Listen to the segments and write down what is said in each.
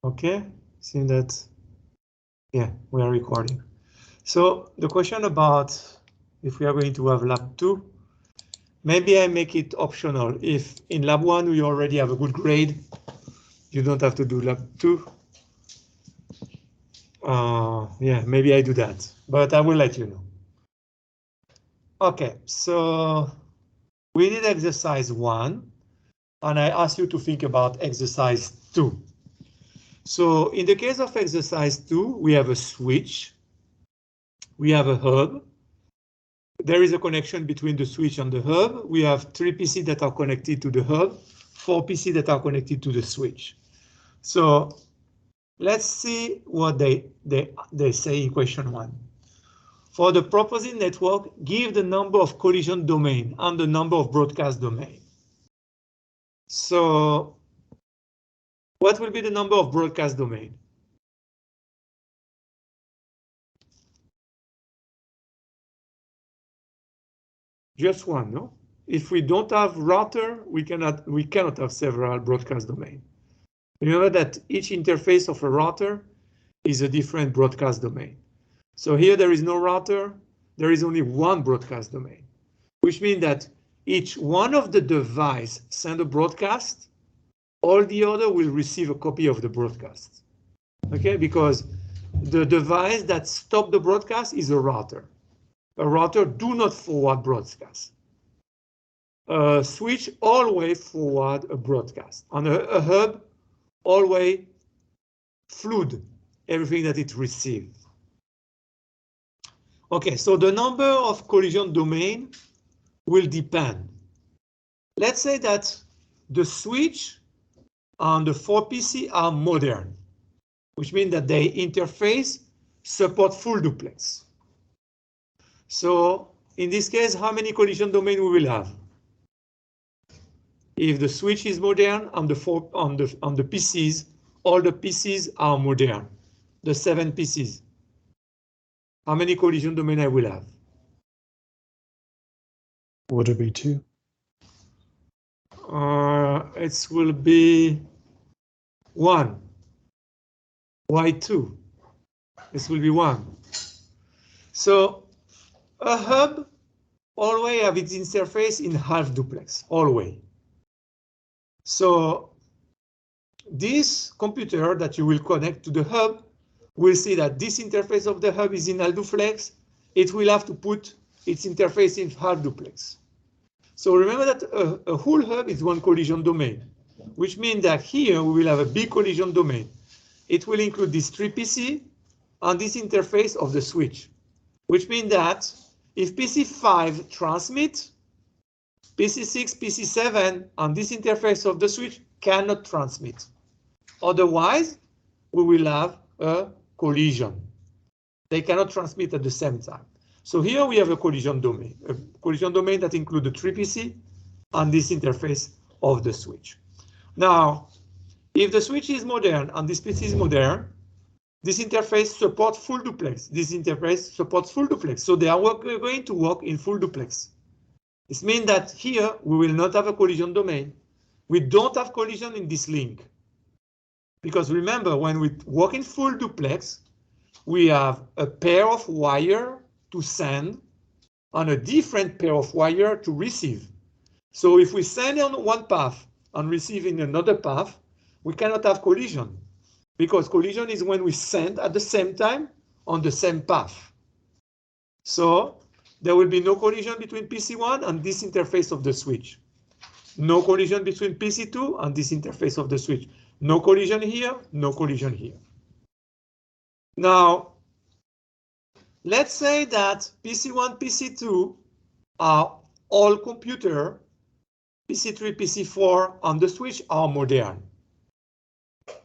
Okay, see that, yeah, we are recording. So the question about if we are going to have lab 2, maybe I make it optional. If in lab 1 we already have a good grade, you don't have to do lab 2. Yeah, maybe I do that, but I will let you know. Okay, so we did exercise 1, and I ask you to think about exercise 2. So in the case of exercise 2, we have a switch, we have a hub. There is a connection between the switch and the hub. We have 3 PC that are connected to the hub, 4 PC that are connected to the switch. So let's see what they say in question 1. For the proposed network, give the number of collision domain and the number of broadcast domain. So what will be the number of broadcast domain? Just one, no? If we don't have router, we cannot have several broadcast domain. Remember that each interface of a router is a different broadcast domain. So here there is no router, there is only one broadcast domain, which means that each one of the device send a broadcast, all the other will receive a copy of the broadcast. Okay, because the device that stops the broadcast is a router. A router do not forward broadcast. A switch always forward a broadcast. On a hub always flood everything that it receives. Okay, so the number of collision domain will depend. Let's say that the switch and the 4 PC are modern, which means that they interface support full duplex. So in this case, how many collision domain we will have? If the switch is modern on the PCs, all the PCs are modern, the 7 PCs. How many collision domain I will have? Would it be 2? It will be 1. Why 2? This will be 1. So a hub always have its interface in half duplex, always. So this computer that you will connect to the hub will see that this interface of the hub is in half duplex. It will have to put its interface in half duplex. So remember that a whole hub is one collision domain, which means that here we will have a big collision domain. It will include this 3 PC and this interface of the switch, which means that if PC5 transmit, PC6, PC7 and this interface of the switch cannot transmit. Otherwise, we will have a collision. They cannot transmit at the same time. So here we have a collision domain that includes the 3 PC and this interface of the switch. Now, if the switch is modern and this PC is modern, this interface supports full duplex. This interface supports full duplex. So they are going to work in full duplex. This means that here we will not have a collision domain. We don't have collision in this link. Because remember, when we work in full duplex, we have a pair of wire to send and a different pair of wire to receive. So if we send on one path and receive in another path, we cannot have collision, because collision is when we send at the same time on the same path. So there will be no collision between PC1 and this interface of the switch. No collision between PC2 and this interface of the switch. No collision here, no collision here. Now, let's say that PC1, PC2 are all computer, PC3, PC4 and the switch are modern.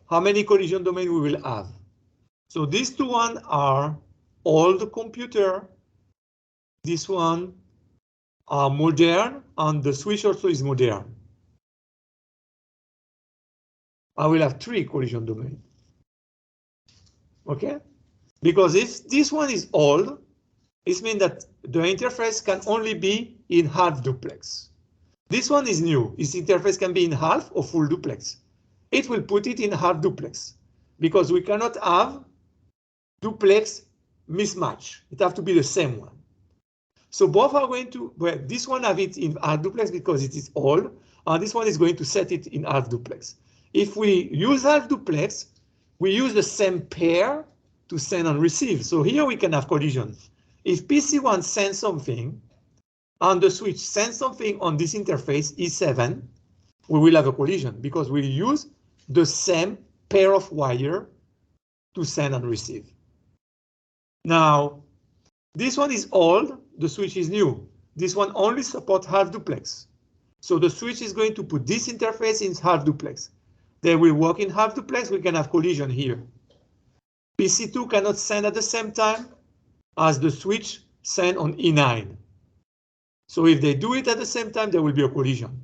How many collision domain we will have? So these two ones are old computer. This one are modern and the switch also is modern. I will have 3 collision domain. Okay? Because if this one is old, it means that the interface can only be in half duplex. This one is new. Its interface can be in half or full duplex. It will put it in half duplex. because we cannot have duplex mismatch. It has to be the same one. So both are going to, well, this one have it in half duplex because it is old, and this one is going to set it in half duplex. If we use half duplex, we use the same pair to send and receive. So here we can have collision. If PC1 sends something, and the switch sends something on this interface E7, we will have a collision because we use the same pair of wire to send and receive. Now, this one is old, the switch is new. This one only supports half duplex. So the switch is going to put this interface in half duplex. They will work in half duplex, we can have collision here. PC2 cannot send at the same time as the switch send on E9. So if they do it at the same time, there will be a collision.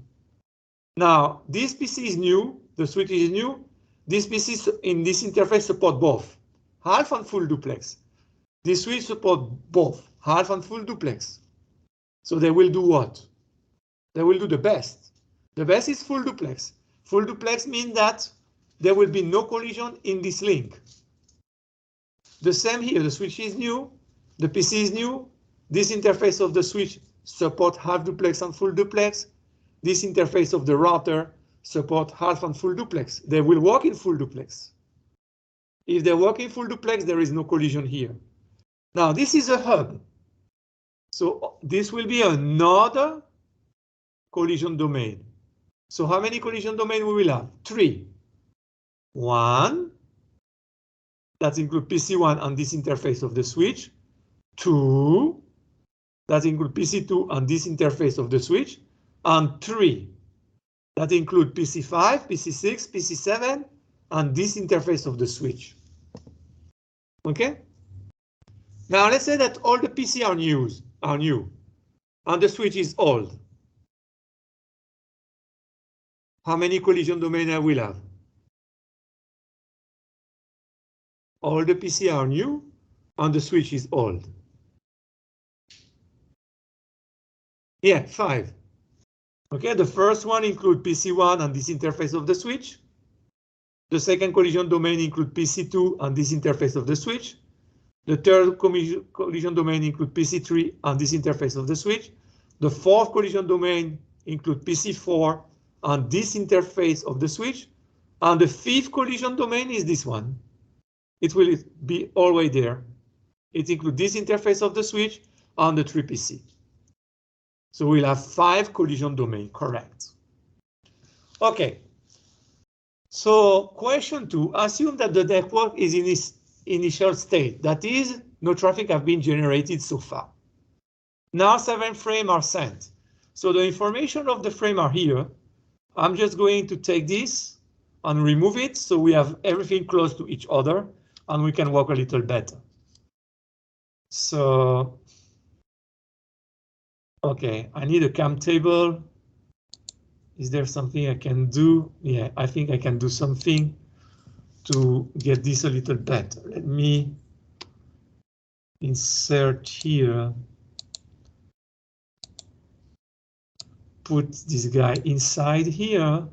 Now, this PC is new, the switch is new. This PC in this interface support both half and full duplex. This switch support both half and full duplex. So they will do what? They will do the best. The best is full duplex. Full duplex means that there will be no collision in this link. The same here, the switch is new, the PC is new. This interface of the switch support half duplex and full duplex. This interface of the router support half and full duplex. They will work in full duplex. If they work in full duplex, there is no collision here. Now, this is a hub. So this will be another collision domain. So how many collision domain we will have? 3. 1, that includes PC1 and this interface of the switch. 2, that includes PC2 and this interface of the switch. And 3, that include PC5, PC6, PC7, and this interface of the switch. Okay? Now let's say that all the PC are new, and the switch is old. How many collision domain I will have? All the PC are new, and the switch is old. Yeah, 5. Okay, the first one includes PC1 and this interface of the switch. The second collision domain includes PC2 and this interface of the switch. The third collision domain includes PC3 and this interface of the switch. The fourth collision domain includes PC4 and this interface of the switch. And the fifth collision domain is this one. It will be always there. It includes this interface of the switch and the 3PC. So we'll have 5 collision domain, correct. Okay. So question 2, assume that the network is in its initial state. That is, no traffic have been generated so far. Now 7 frames are sent. So the information of the frame are here. I'm just going to take this and remove it so we have everything close to each other and we can work a little better. So, okay, I need a cam table. Is there something I can do? Yeah, I think I can do something to get this a little better. Let me insert here. Put this guy inside here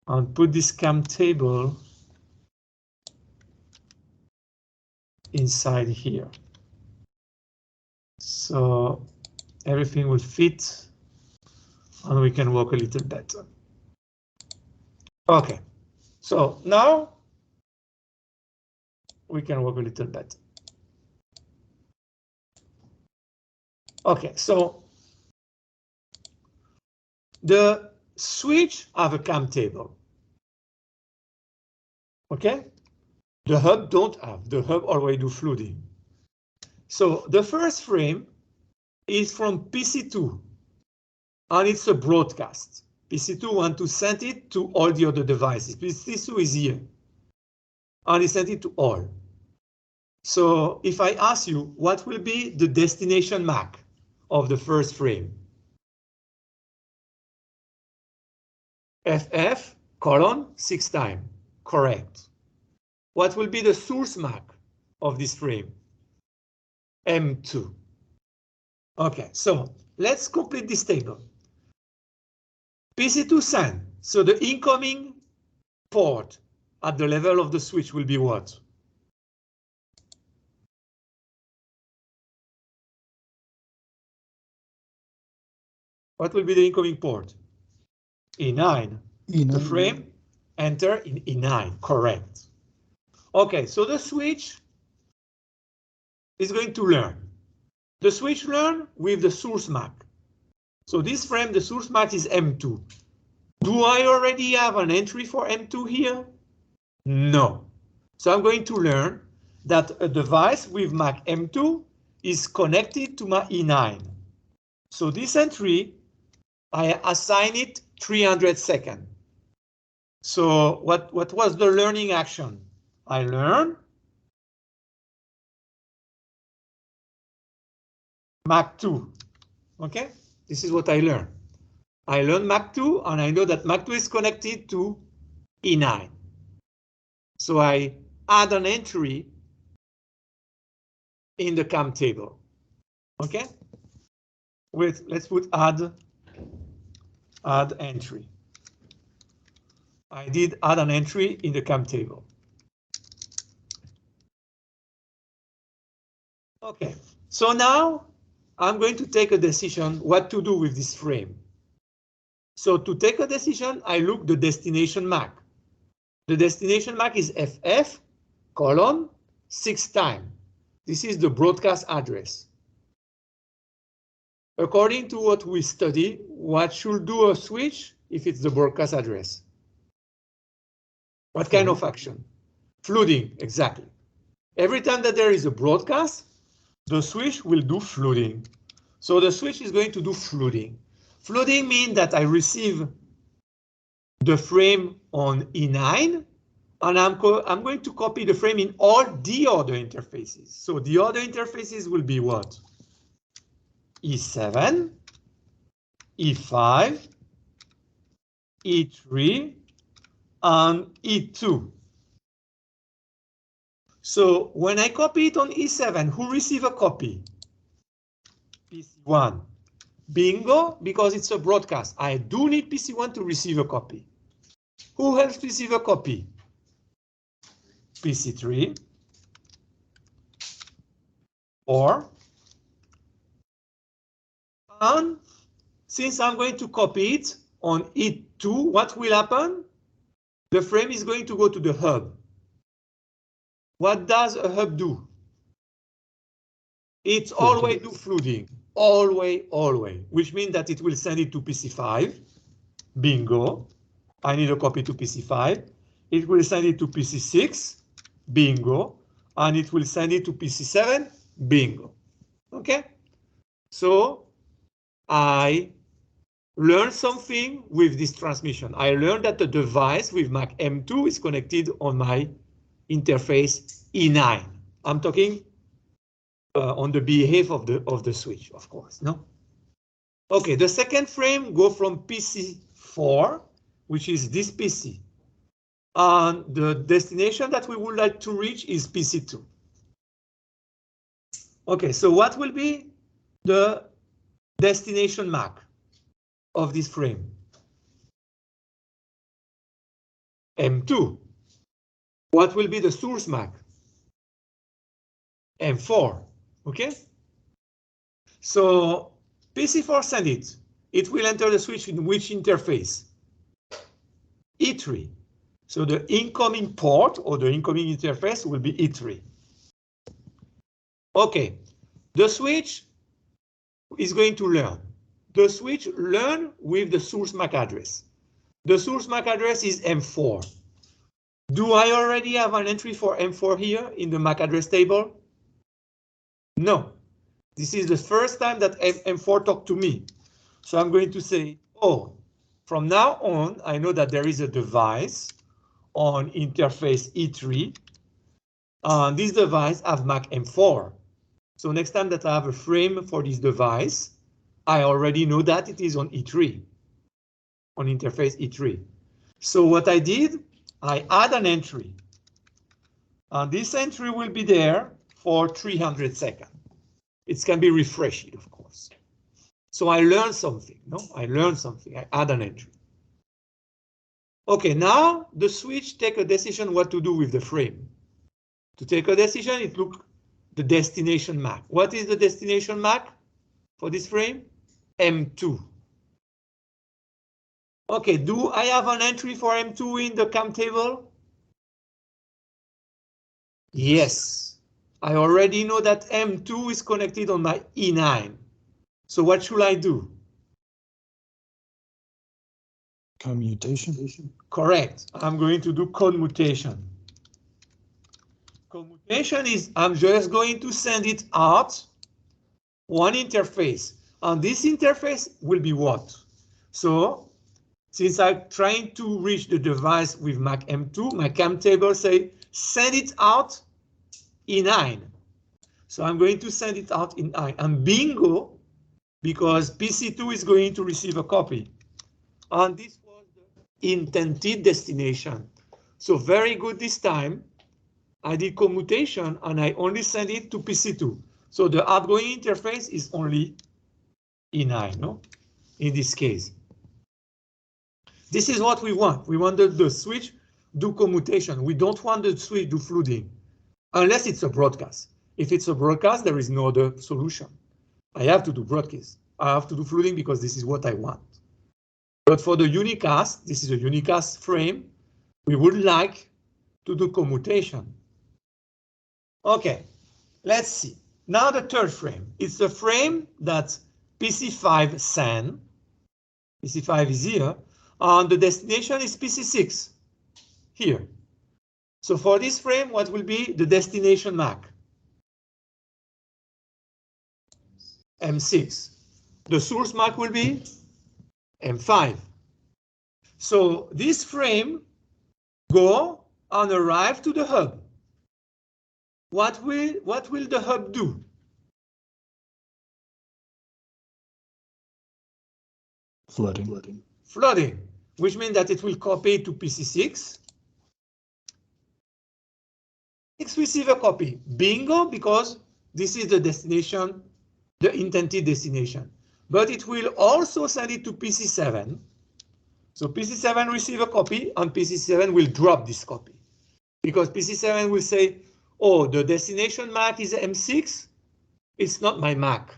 and put this cam table inside here. So everything will fit and we can work a little better. Okay, so now we can work a little better. Okay, so the switch have a cam table. Okay, the hub don't have. The hub already do flooding. So the first frame is from PC2 and it's a broadcast. PC2 want to send it to all the other devices. PC2 is here and he sent it to all. So if I ask you what will be the destination MAC of the first frame? FF colon 6 times, correct. What will be the source MAC of this frame? M2. Okay, so let's complete this table. PC2 send, so the incoming port at the level of the switch will be what? What will be the incoming port? E9. The frame enter in E9, correct. Okay, so the switch is going to learn. The switch learn with the source MAC. So this frame, the source MAC is M2. Do I already have an entry for M2 here? No. So I'm going to learn that a device with MAC M2 is connected to my E9. So this entry, I assign it 300 seconds. So what was the learning action? I learn MAC2. Okay, this is what I learned. I learned MAC2 and I know that MAC2 is connected to E9. So I add an entry in the CAM table. Okay, let's put add entry. I did add an entry in the CAM table. Okay, so now I'm going to take a decision what to do with this frame. So to take a decision, I look the destination MAC. The destination MAC is FF colon 6 times. This is the broadcast address. According to what we study, what should do a switch if it's the broadcast address? What kind of action? Flooding, exactly. Every time that there is a broadcast, the switch will do flooding. So the switch is going to do flooding. Flooding means that I receive the frame on E9, and I'm going to copy the frame in all the other interfaces. So the other interfaces will be what? E7, E5, E3, and E2. So when I copy it on E7, who receive a copy? PC1. Bingo, because it's a broadcast. I do need PC1 to receive a copy. Who else receive a copy? PC3. And since I'm going to copy it on E2, what will happen? The frame is going to go to the hub. What does a hub do? It's always do flooding. Always, which means that it will send it to PC5. Bingo. I need a copy to PC5. It will send it to PC6. Bingo. And it will send it to PC7. Bingo. Okay? So I learned something with this transmission. I learned that the device with MAC M2 is connected on my interface E9. I'm talking on the behavior of the switch, of course, no? Okay, the second frame go from PC4, which is this PC. And the destination that we would like to reach is PC2. Okay, so what will be the destination MAC of this frame? M2. What will be the source MAC? M4. Okay, so PC4 send it. It will enter the switch in which interface? E3. So the incoming port or the incoming interface will be E3. Okay, the switch is going to learn. The switch learn with the source MAC address. The source MAC address is M4. Do I already have an entry for M4 here in the MAC address table? No. This is the first time that M4 talked to me. So I'm going to say, oh, from now on, I know that there is a device on interface E3. And this device have MAC M4. So next time that I have a frame for this device, I already know that it is on E3, on interface E3. So what I did, I add an entry. And this entry will be there for 300 seconds. It can be refreshed, of course. So I learned something, no? I learned something, I add an entry. Okay, now the switch take a decision what to do with the frame. To take a decision, it look the destination MAC. What is the destination MAC for this frame? M2. Okay, do I have an entry for M2 in the CAM table? Yes, I already know that M2 is connected on my E9. So what should I do? Commutation. Correct. I'm going to do commutation. Commutation is I'm just going to send it out one interface. And this interface will be what? So since I'm trying to reach the device with MAC M2, my CAM table say send it out E9. So I'm going to send it out in I. And bingo, because PC2 is going to receive a copy. And this was the intended destination. So very good this time. I did commutation and I only send it to PC2. So the outgoing interface is only E9, no? In this case. This is what we want. We want the switch do commutation. We don't want the switch do flooding, unless it's a broadcast. If it's a broadcast, there is no other solution. I have to do broadcast. I have to do flooding because this is what I want. But for the unicast, this is a unicast frame, we would like to do commutation. Okay, let's see. Now the third frame. It's the frame that PC5 send. PC5 is here, and the destination is PC6 here. So for this frame, what will be the destination MAC? M6. The source MAC will be M5. So this frame go and arrive to the hub. What will the hub do? Flooding. Flooding, which means that it will copy to PC6. 6 receive a copy. Bingo, because this is the destination, the intended destination. But it will also send it to PC7. So PC7 receive a copy and PC7 will drop this copy. Because PC7 will say, oh, the destination MAC is M6. It's not my MAC.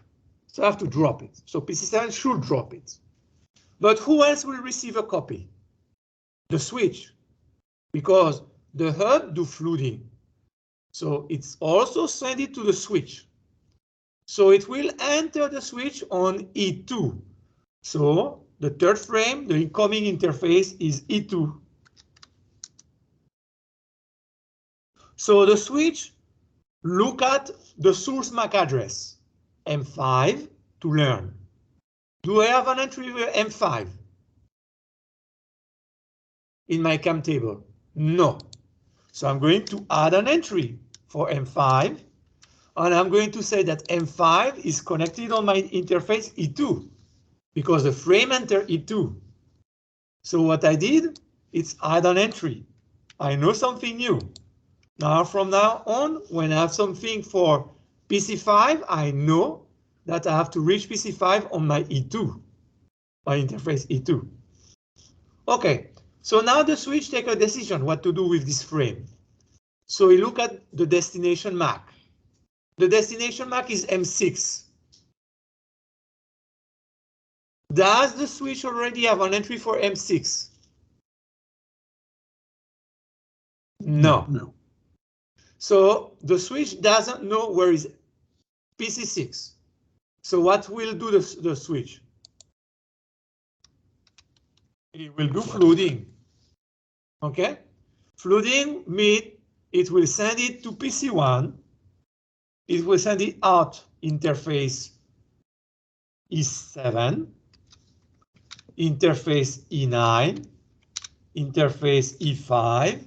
So I have to drop it. So PC7 should drop it. But who else will receive a copy? The switch. Because the hub do flooding. So it's also send it to the switch. So it will enter the switch on E2. So the third frame, the incoming interface is E2. So the switch look at the source MAC address, M5, to learn. Do I have an entry with M5 in my CAM table? No. So I'm going to add an entry for M5, and I'm going to say that M5 is connected on my interface E2, because the frame enter E2. So what I did, it's add an entry. I know something new. Now from now on, when I have something for PC5, I know that I have to reach PC5 on my E2, my interface E2. Okay, so now the switch take a decision what to do with this frame. So we look at the destination MAC. The destination MAC is M6. Does the switch already have an entry for M6? No. So the switch doesn't know where is PC6. So what will do the switch? It will do flooding. Okay? Flooding means it will send it to PC1. It will send it out interface E7, interface E9, interface E5,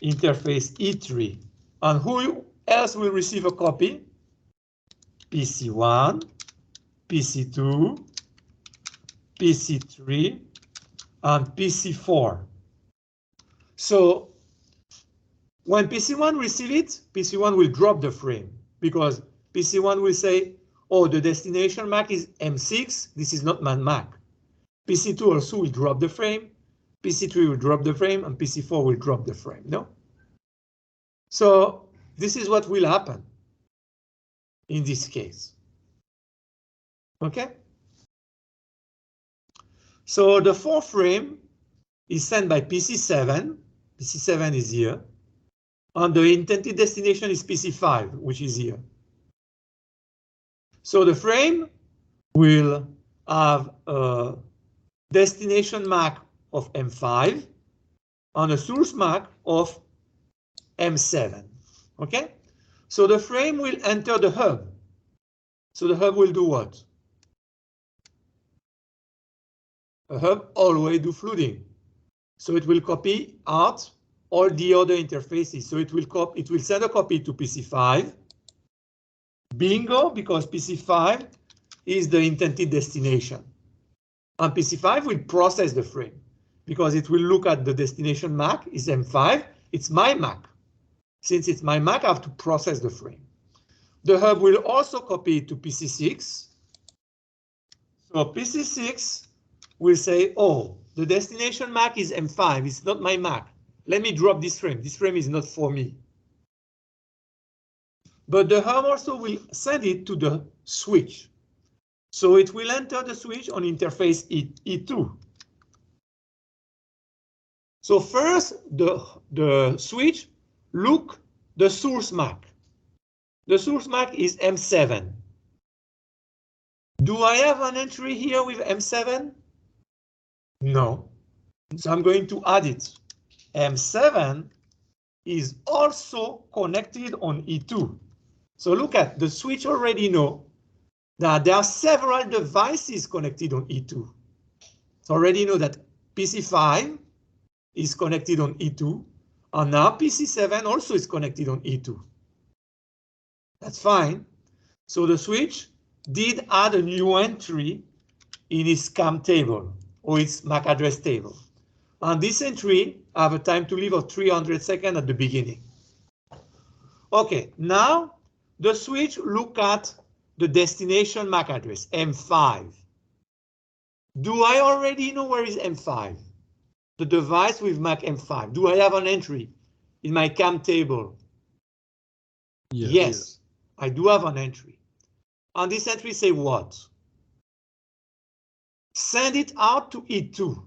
interface E3. And who else will receive a copy? PC1, PC2, PC3, and PC4. So when PC1 receives it, PC1 will drop the frame because PC1 will say, oh, the destination MAC is M6. This is not my MAC. PC2 also will drop the frame PC3 will drop the frame and PC4 will drop the frame, no? So this is what will happen in this case. Okay? So the 4th frame is sent by PC7. PC7 is here. And the intended destination is PC5, which is here. So the frame will have a destination MAC of M5 and a source MAC of M7. Okay? So the frame will enter the hub. So the hub will do what? A hub always do flooding. So it will copy out all the other interfaces. So it will send a copy to PC5. Bingo, because PC5 is the intended destination. And PC5 will process the frame because it will look at the destination MAC is M5. It's my MAC. Since it's my MAC, I have to process the frame. The hub will also copy it to PC6. So PC6 will say, oh, the destination MAC is M5. It's not my MAC. Let me drop this frame. This frame is not for me. But the hub also will send it to the switch. So it will enter the switch on interface E2. So first, the switch look the source MAC. The source MAC is M7. Do I have an entry here with M7? No. So I'm going to add it. M7 is also connected on E2. So look at the switch already know that there are several devices connected on E2. So already know that PC5 is connected on E2, and now PC7 also is connected on E2. That's fine. So the switch did add a new entry in its CAM table or its MAC address table. And this entry have a time to live of 300 seconds at the beginning. Okay, now the switch look at the destination MAC address, M5. Do I already know where is M5? The device with MAC M5. Do I have an entry in my CAM table? Yes, I do have an entry. And this entry say what? Send it out to E2.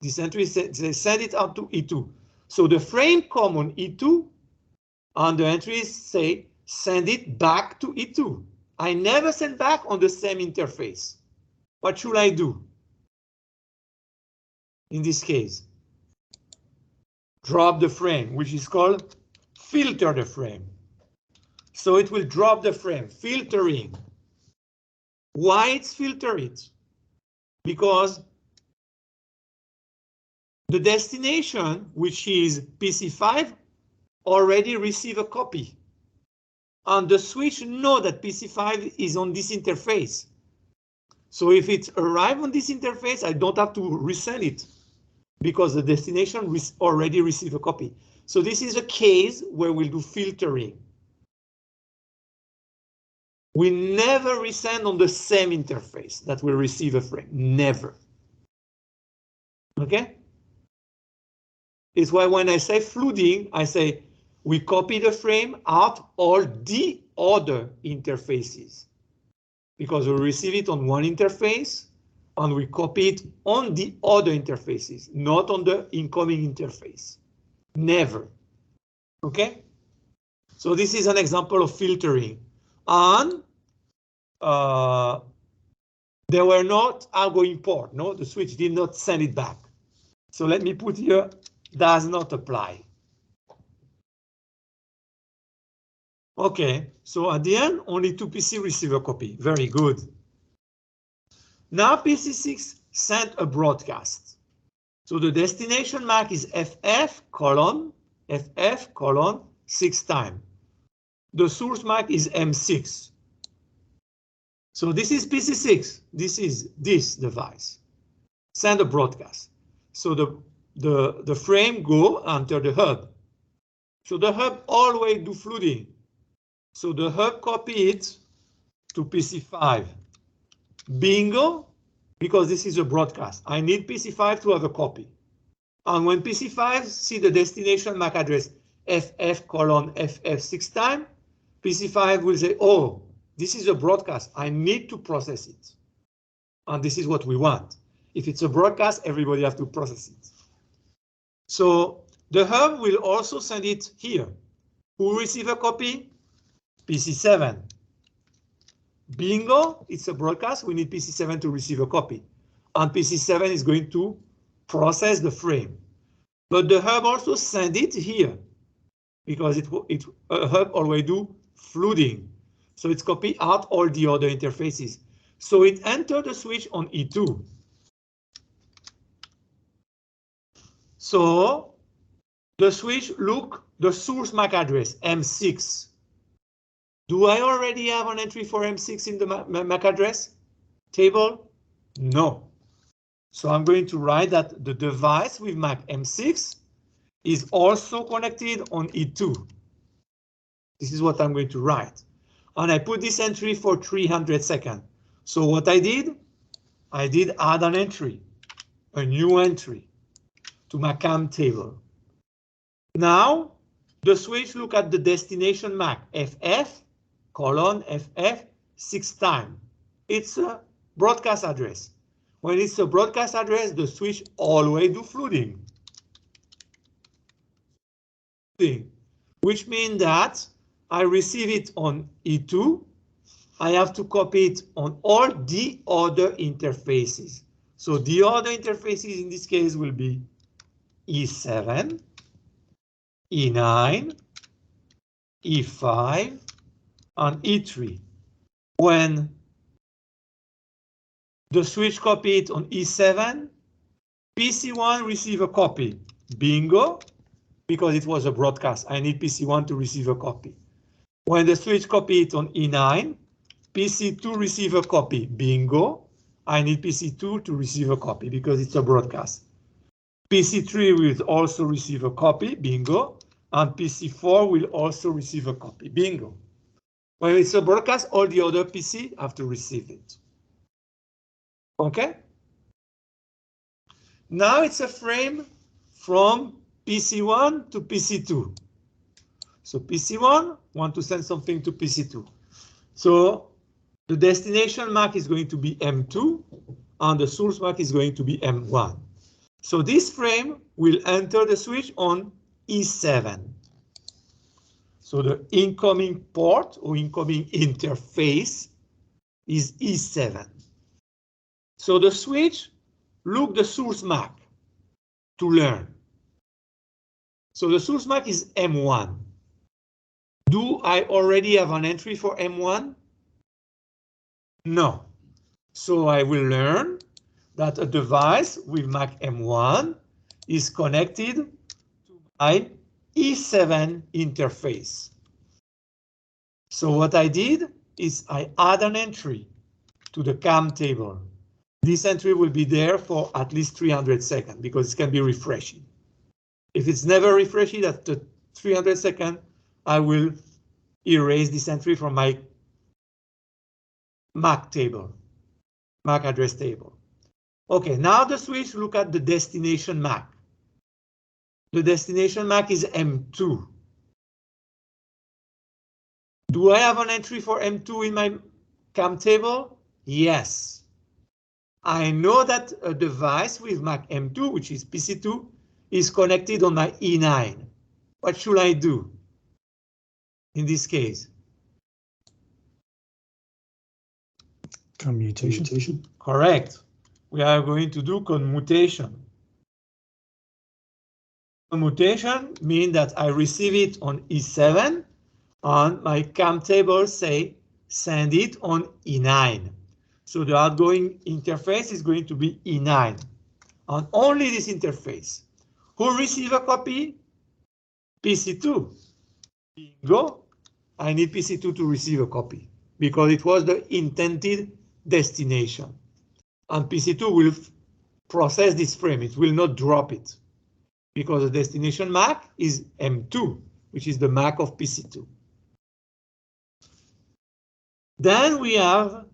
This entry says send it out to E2. So the frame come on E2, and the entries say send it back to E2. I never send back on the same interface. What should I do? In this case, drop the frame, which is called filter the frame. So it will drop the frame, filtering. Why it's filter it? Because the destination, which is PC5, already receive a copy. And the switch know that PC5 is on this interface. So if it arrives on this interface, I don't have to resend it because the destination already received a copy. So this is a case where we'll do filtering. We never resend on the same interface that will receive a frame, never. Okay? It's why when I say flooding, I say we copy the frame out all the other interfaces. Because we receive it on one interface and we copy it on the other interfaces, not on the incoming interface. Never. Okay? So this is an example of filtering. And there were not outgoing port. No, the switch did not send it back. So let me put here, does not apply. Okay, so at the end, only two PC receive a copy. Very good. Now PC6 sent a broadcast. So the destination MAC is FF colon 6 times. The source MAC is M6. So this is PC6. This is this device. Send a broadcast. So the frame go enter the hub. So the hub always do flooding. So the hub copy it to PC5. Bingo, because this is a broadcast. I need PC5 to have a copy. And when PC5 see the destination MAC address FF:FF 6 times, PC5 will say, oh, this is a broadcast. I need to process it. And this is what we want. If it's a broadcast, everybody has to process it. So the hub will also send it here. Who receive a copy? PC7. Bingo, it's a broadcast. We need PC7 to receive a copy. And PC7 is going to process the frame. But the hub also send it here because a hub always do flooding. So it's copy out all the other interfaces. So it entered the switch on E2. So the switch look the source MAC address M6. Do I already have an entry for M6 in the MAC address table? No. So I'm going to write that the device with MAC M6 is also connected on E2. This is what I'm going to write. And I put this entry for 300 seconds. So what I did add an entry, a new entry to my CAM table. Now the switch look at the destination MAC FF:FF 6 times. It's a broadcast address. When it's a broadcast address, the switch always do flooding. Which means that I receive it on E2. I have to copy it on all the other interfaces. So the other interfaces in this case will be E7, E9, E5, and E3. When the switch copy it on E7, PC1 receive a copy. Bingo, because it was a broadcast. I need PC1 to receive a copy. When the switch copy it on E9, PC2 receive a copy. Bingo, I need PC2 to receive a copy because it's a broadcast. PC3 will also receive a copy. Bingo, and PC4 will also receive a copy. Bingo. When it's a broadcast, all the other PC have to receive it. Okay? Now it's a frame from PC1 to PC2. So PC1 want to send something to PC2. So the destination MAC is going to be M2 and the source MAC is going to be M1. So this frame will enter the switch on E7. So the incoming port or incoming interface is E7. So the switch look the source MAC to learn. So the source MAC is M1. Do I already have an entry for M1? No. So I will learn that a device with MAC M1 is connected to my E7 interface. So what I did is I add an entry to the CAM table. This entry will be there for at least 300 seconds because it can be refreshing. If it's never refreshing at the 300 seconds, I will erase this entry from my MAC table, MAC address table. Okay, now the switch look at the destination MAC. The destination MAC is M2. Do I have an entry for M2 in my CAM table? Yes. I know that a device with MAC M2, which is PC2, is connected on my E9. What should I do in this case? Commutation. Correct. We are going to do commutation. Commutation means that I receive it on E7 and my CAM table say send it on E9. So the outgoing interface is going to be E9 and only this interface. Who receive a copy? PC2. Bingo. I need PC2 to receive a copy because it was the intended destination. And PC2 will process this frame. It will not drop it because the destination MAC is M2, which is the MAC of PC2. Then we have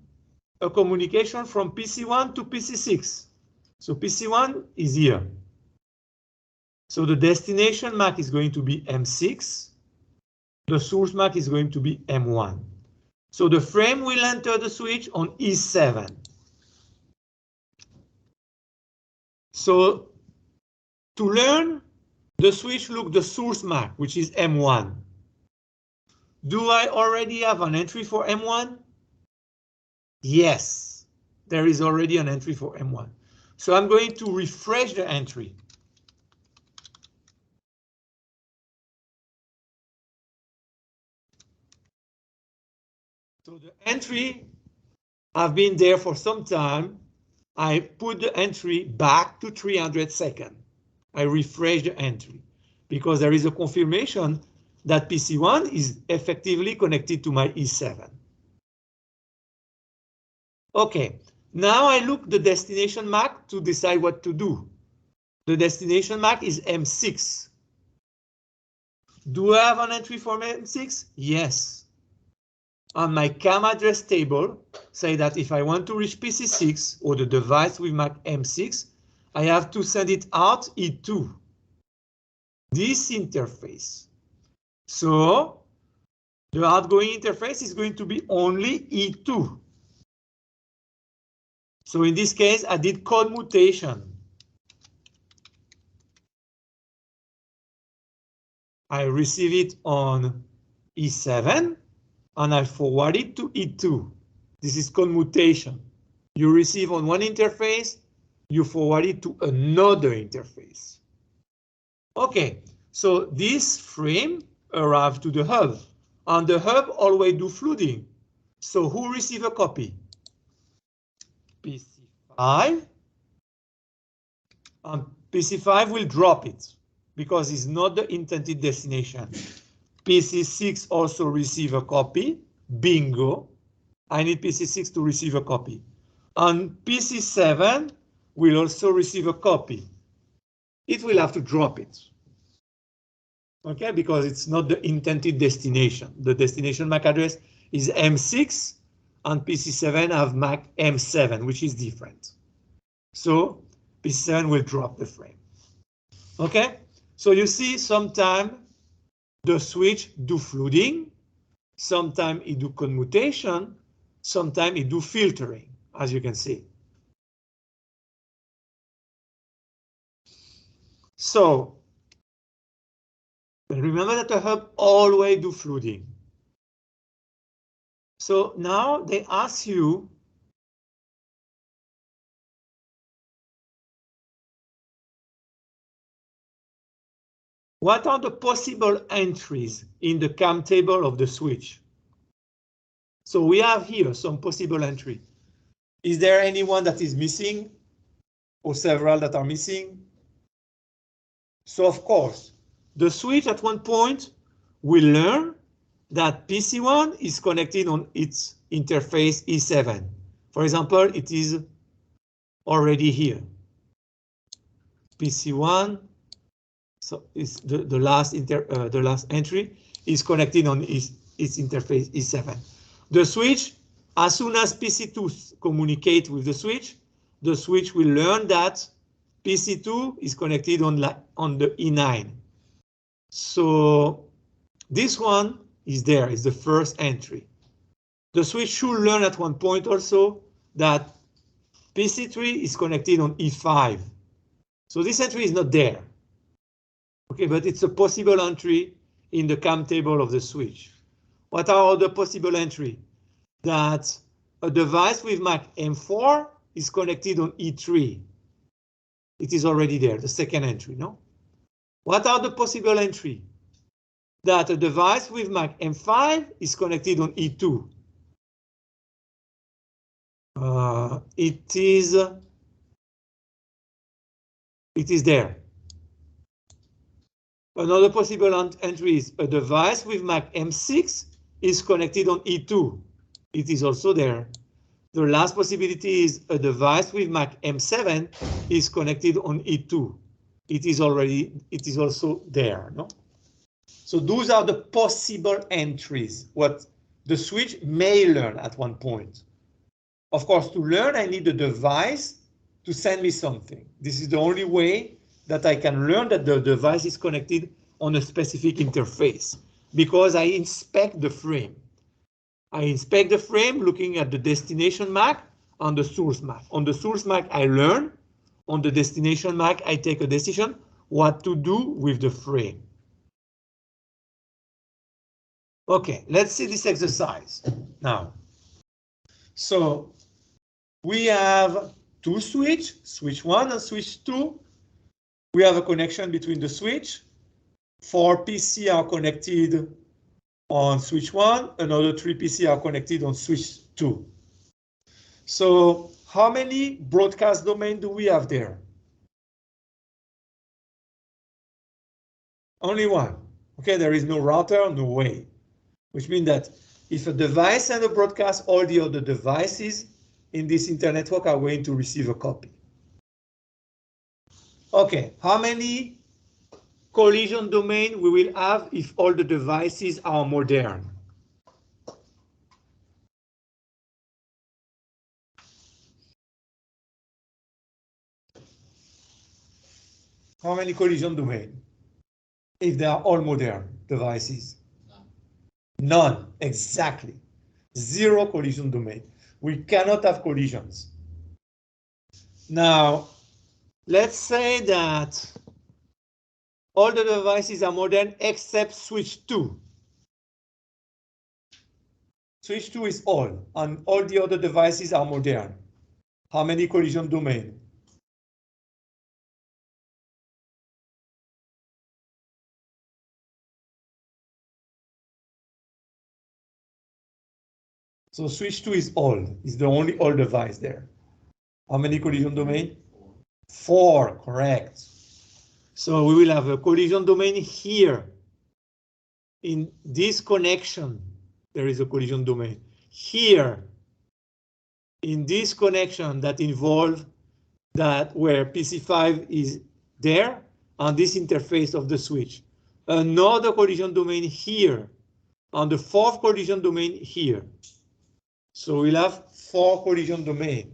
a communication from PC1 to PC6. So PC1 is here. So the destination MAC is going to be M6. The source MAC is going to be M1. So the frame will enter the switch on E7. So to learn, the switch look the source MAC, which is M1. Do I already have an entry for M1? Yes, there is already an entry for M1. So I'm going to refresh the entry. So the entry have been there for some time. I put the entry back to 300 seconds. I refresh the entry because there is a confirmation that PC1 is effectively connected to my E7. Okay, now I look the destination MAC to decide what to do. The destination MAC is M6. Do I have an entry for M6? Yes. On my CAM address table, say that if I want to reach PC6 or the device with MAC M6, I have to send it out E2. This interface. So the outgoing interface is going to be only E2. So in this case, I did code mutation. I receive it on E7 and I forward it to E2. This is commutation. You receive on one interface, you forward it to another interface. Okay, so this frame arrived to the hub, and the hub always do flooding. So who receive a copy? PC5, and PC5 will drop it because it's not the intended destination. PC6 also receive a copy. Bingo. I need PC6 to receive a copy. And PC7 will also receive a copy. It will have to drop it. Okay, because it's not the intended destination. The destination MAC address is M6 and PC7 have MAC M7, which is different. So PC7 will drop the frame. Okay, so you see sometimes the switch do flooding, sometimes it do commutation, sometimes it do filtering, as you can see. So remember that the hub always do flooding. So now they ask you what are the possible entries in the CAM table of the switch? So we have here some possible entry. Is there anyone that is missing or several that are missing? So of course, the switch at one point will learn that PC1 is connected on its interface E7. For example, it is already here. PC1, so is the last entry is connected on its interface E7. The switch, as soon as PC2 communicate with the switch will learn that PC2 is connected on the E9. So this one is there, is the first entry. The switch should learn at one point also that PC3 is connected on E5. So this entry is not there. Okay, but it's a possible entry in the CAM table of the switch. What are the possible entry? That a device with MAC M4 is connected on E3. It is already there, the second entry, no? What are the possible entry? That a device with MAC M5 is connected on E2. It is there. Another possible entry is a device with MAC M6 is connected on E2. It is also there. The last possibility is a device with MAC M7 is connected on E2. It is also there, no? So those are the possible entries, what the switch may learn at one point. Of course, to learn, I need a device to send me something. This is the only way that I can learn that the device is connected on a specific interface, because I inspect the frame. I inspect the frame looking at the destination MAC and the source MAC. On the source MAC, I learn. On the destination MAC, I take a decision what to do with the frame. Okay, let's see this exercise now. So we have two switches, switch 1 and switch 2. We have a connection between the switch. 4 PC are connected on switch 1, another 3 PC are connected on switch 2. So how many broadcast domains do we have there? Only one. Okay, there is no router, no way. Which means that if a device sends a broadcast, all the other devices in this internet network are going to receive a copy. Okay, how many collision domains we will have if all the devices are modern? How many collision domains if they are all modern devices? None, exactly. 0 collision domain. We cannot have collisions. Now, let's say that all the devices are modern except switch 2. Switch 2 is all, and all the other devices are modern. How many collision domains? So switch 2 is all, is the only all device there. How many collision domain? 4, correct. So we will have a collision domain here. In this connection, there is a collision domain. Here, in this connection that involve that where PC5 is there on this interface of the switch. Another collision domain here, on the 4th collision domain here. So we'll have 4 collision domains.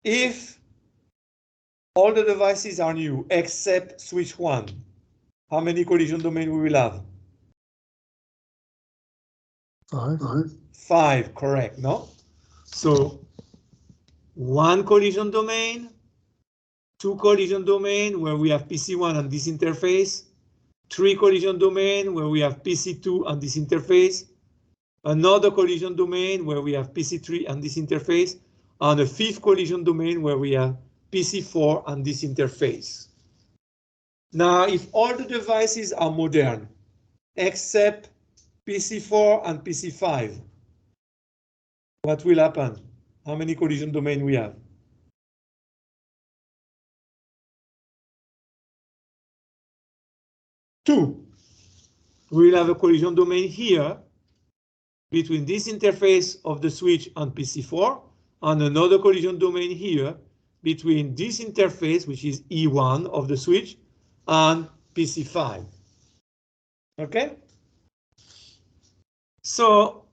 If all the devices are new except switch 1, how many collision domains we will have? 5. 5, correct, no? So 1 collision domain, 2 collision domain where we have PC1 and this interface, 3 collision domain where we have PC2 and this interface, another collision domain where we have PC3 and this interface, and a 5th collision domain where we have PC4 and this interface. Now, if all the devices are modern, except PC4 and PC5, what will happen? How many collision domains we have? 2. We will have a collision domain here between this interface of the switch and PC4 and another collision domain here between this interface, which is E1 of the switch, and PC5. Okay? So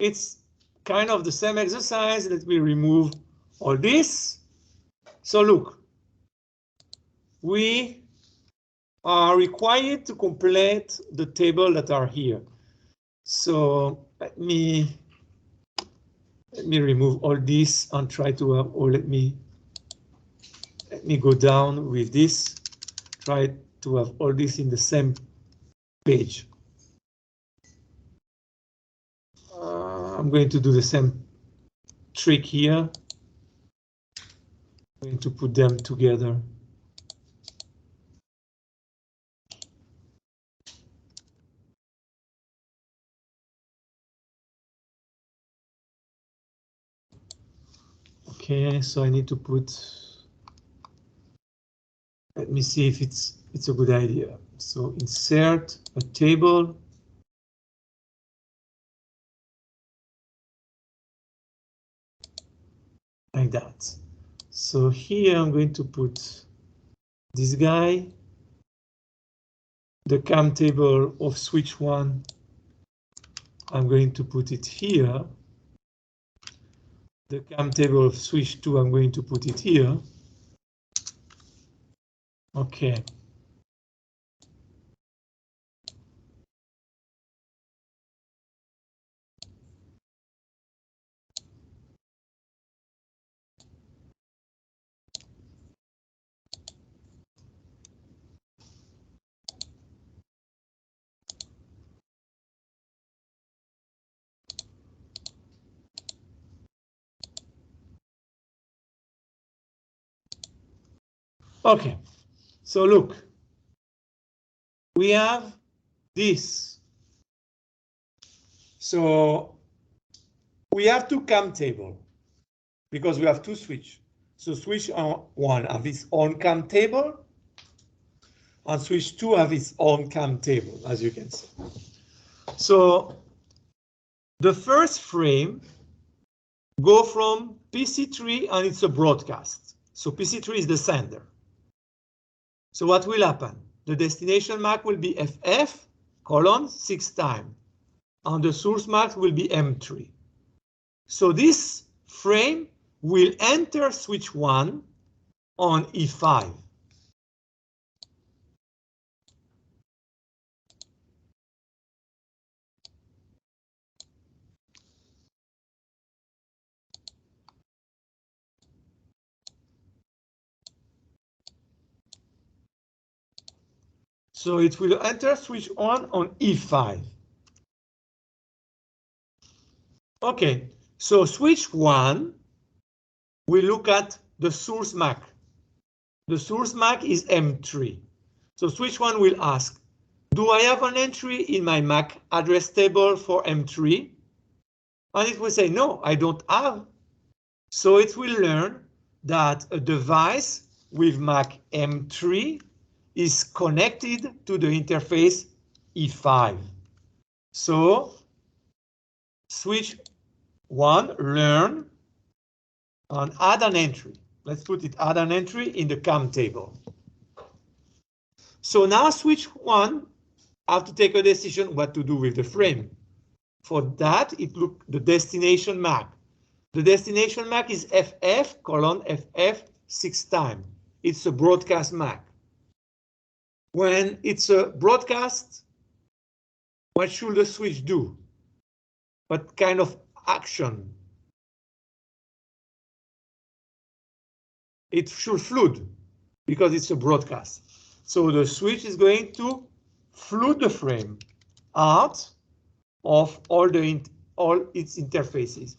it's kind of the same exercise. Let me remove all this. So look, we are required to complete the table that are here. So let me remove all this and try to or let me go down with this. Try to have all this in the same page. I'm going to do the same trick here. I'm going to put them together. Okay, so I need to put. Let me see if it's a good idea. So insert a table. Like that. So here I'm going to put this guy, the CAM table of switch 1 I'm going to put it here. The cam table of switch 2, I'm going to put it here. Okay. Okay, so look, we have this. So we have two cam table because we have two switch. So switch 1 have its own cam table, and switch 2 have its own cam table, as you can see. So the first frame go from PC3 and it's a broadcast. So PC3 is the sender. So what will happen? The destination MAC will be FF colon 6 times, and the source MAC will be M3. So this frame will enter switch 1 on E5. So it will enter switch 1 on E5. Okay, so switch 1, we look at the source MAC. The source MAC is M3. So switch 1 will ask, do I have an entry in my MAC address table for M3? And it will say, no, I don't have. So it will learn that a device with MAC M3 is connected to the interface E5. So switch 1 learn and add an entry. Let's put it add an entry in the cam table. So now switch 1 have to take a decision what to do with the frame. For that, it look the destination MAC. The destination MAC is FF colon FF 6 times. It's a broadcast MAC. When it's a broadcast, what should the switch do? What kind of action? It should flood because it's a broadcast. So the switch is going to flood the frame out of all its interfaces.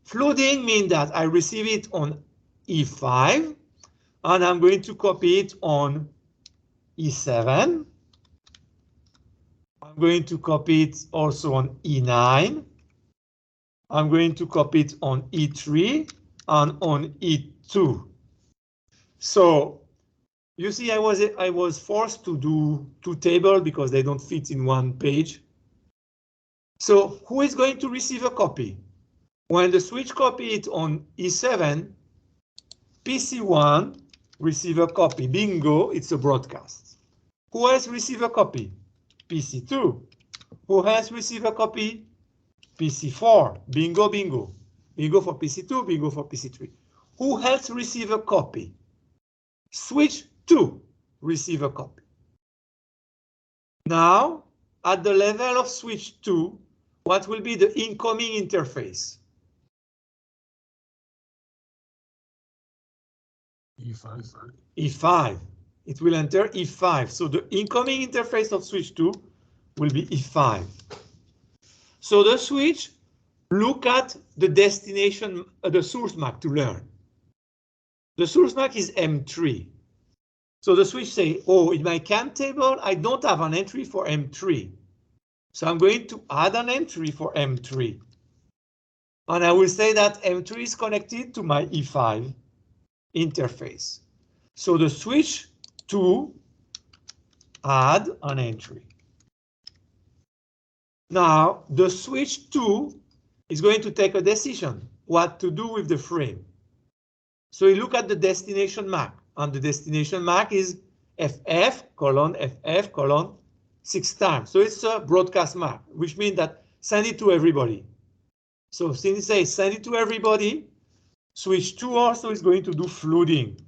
Flooding means that I receive it on E5 and I'm going to copy it on E7. I'm going to copy it also on E9. I'm going to copy it on E3 and on E2. So you see, I was forced to do two tables because they don't fit in one page. So who is going to receive a copy? When the switch copy it on E7, PC1 receive a copy. Bingo, it's a broadcast. Who else receive a copy? PC2. Who else receive a copy? PC4. Bingo, bingo. Bingo for PC2, bingo for PC3. Who else receive a copy? Switch 2 receive a copy. Now, at the level of switch 2, what will be the incoming interface? E5. E5. It will enter E5. So the incoming interface of switch 2 will be E5. So the switch look at the destination, the source MAC to learn. The source MAC is M3. So the switch say, oh, in my cam table, I don't have an entry for M3. So I'm going to add an entry for M3. And I will say that M3 is connected to my E5 interface. So the switch 2 add an entry. Now the switch 2 is going to take a decision what to do with the frame. So you look at the destination MAC, and the destination MAC is FF colon 6 times. So it's a broadcast MAC, which means that send it to everybody. So since it says send it to everybody, switch 2 also is going to do flooding.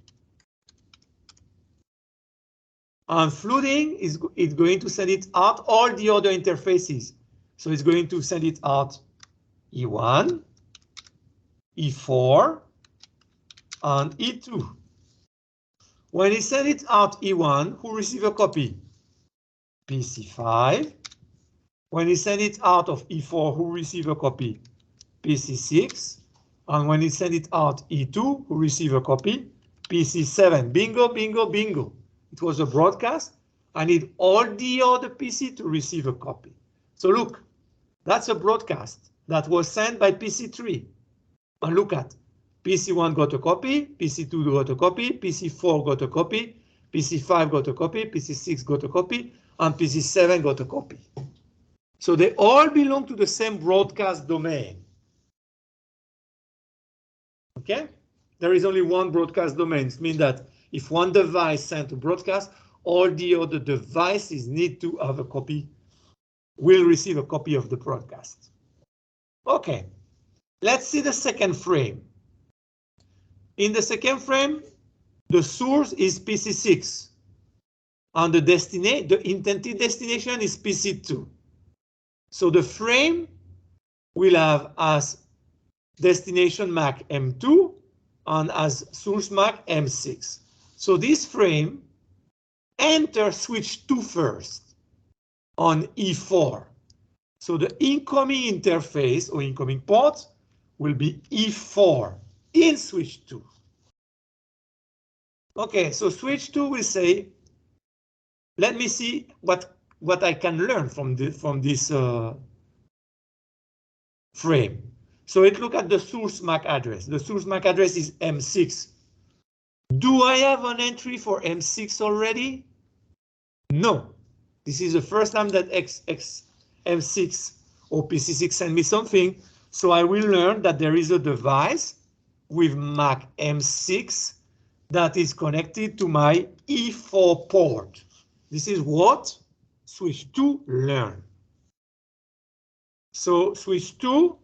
And flooding is going to send it out all the other interfaces. So it's going to send it out E1, E4, and E2. When it sends it out E1, who receive a copy? PC5. When it sends it out of E4, who receive a copy? PC6. And when it sends it out E2, who receive a copy? PC7. Bingo, bingo, bingo. It was a broadcast. I need all the other PC to receive a copy. So look, that's a broadcast that was sent by PC3. And look at PC1 got a copy, PC2 got a copy, PC4 got a copy, PC5 got a copy, PC6 got a copy, and PC7 got a copy. So they all belong to the same broadcast domain. Okay? There is only one broadcast domain. It means that if one device sent a broadcast, all the other devices need to have a copy, will receive a copy of the broadcast. Okay, let's see the second frame. In the second frame, the source is PC6, and the intended destination is PC2. So the frame will have as destination MAC M2 and as source MAC M6. So this frame enters switch 2 first on E4. So the incoming interface or incoming port will be E4 in switch 2. Okay, so switch 2 will say, let me see what I can learn from this frame. So it look at the source MAC address. The source MAC address is M6. Do I have an entry for M6 already? No. This is the first time that M6 or PC6 send me something. So I will learn that there is a device with MAC M6 that is connected to my E4 port. This is what switch 2 learn. So switch 2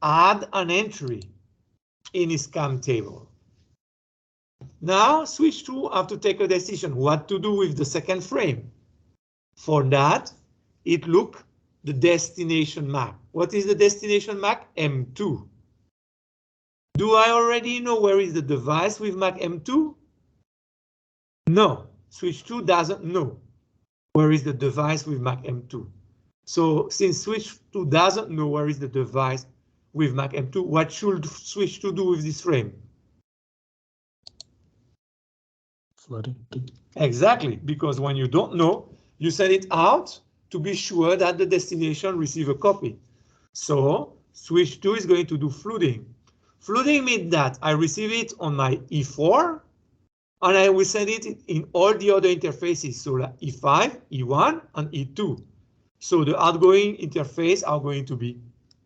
add an entry in his CAM table. Now switch 2 have to take a decision what to do with the second frame. For that, it look the destination MAC. What is the destination MAC? M2. Do I already know where is the device with MAC M2? No, switch 2 doesn't know where is the device with MAC M2. So since switch 2 doesn't know where is the device with MAC M2, what should switch 2 do with this frame? Flooding. Exactly, because when you don't know, you send it out to be sure that the destination receive a copy. So switch 2 is going to do flooding. Flooding means that I receive it on my E4 and I will send it in all the other interfaces, so like E5, E1, and E2. So the outgoing interface are going to be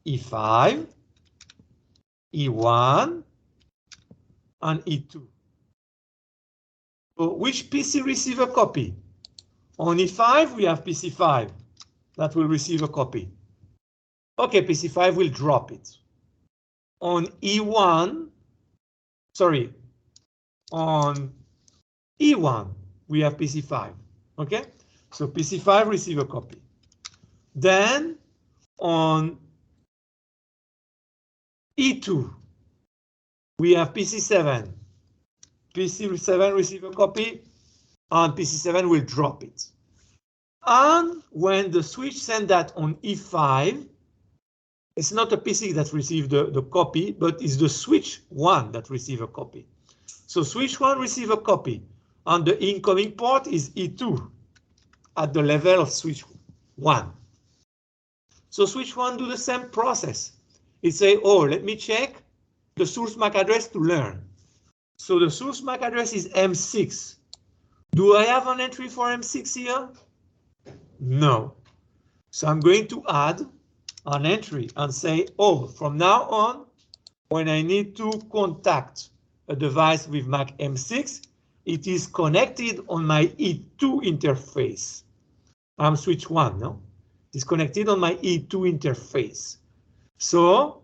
E5, E1, and E2. So which PC receive a copy? On E5, we have PC5 that will receive a copy. Okay, PC5 will drop it. On E1, sorry, on E1, we have PC5, okay? So PC5 receive a copy. Then on E2, we have PC7. PC7 receive a copy, and PC7 will drop it. And when the switch send that on E5, it's not a PC that receives the copy, but it's the switch 1 that receives a copy. So switch 1 receives a copy, and the incoming port is E2 at the level of switch 1. So switch 1 do the same process. It say, oh, let me check the source MAC address to learn. So the source MAC address is M6. Do I have an entry for M6 here? No. So I'm going to add an entry and say, oh, from now on, when I need to contact a device with MAC M6, it is connected on my E2 interface. I'm switch 1, no? It's connected on my E2 interface. So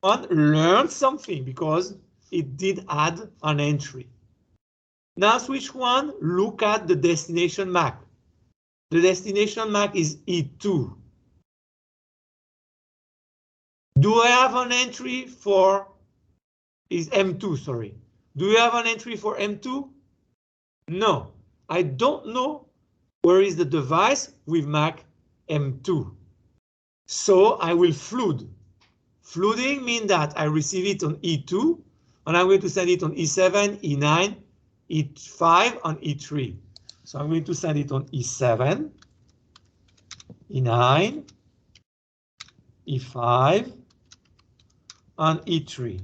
one learned something because it did add an entry. Now switch 1, look at the destination MAC. The destination MAC is E2. Do I have an entry for, is M2, sorry. Do you have an entry for M2? No, I don't know where is the device with MAC M2. So I will flood. Flooding means that I receive it on E2, and I'm going to send it on E7, E9, E5, and E3. So I'm going to send it on E7, E9, E5, and E3.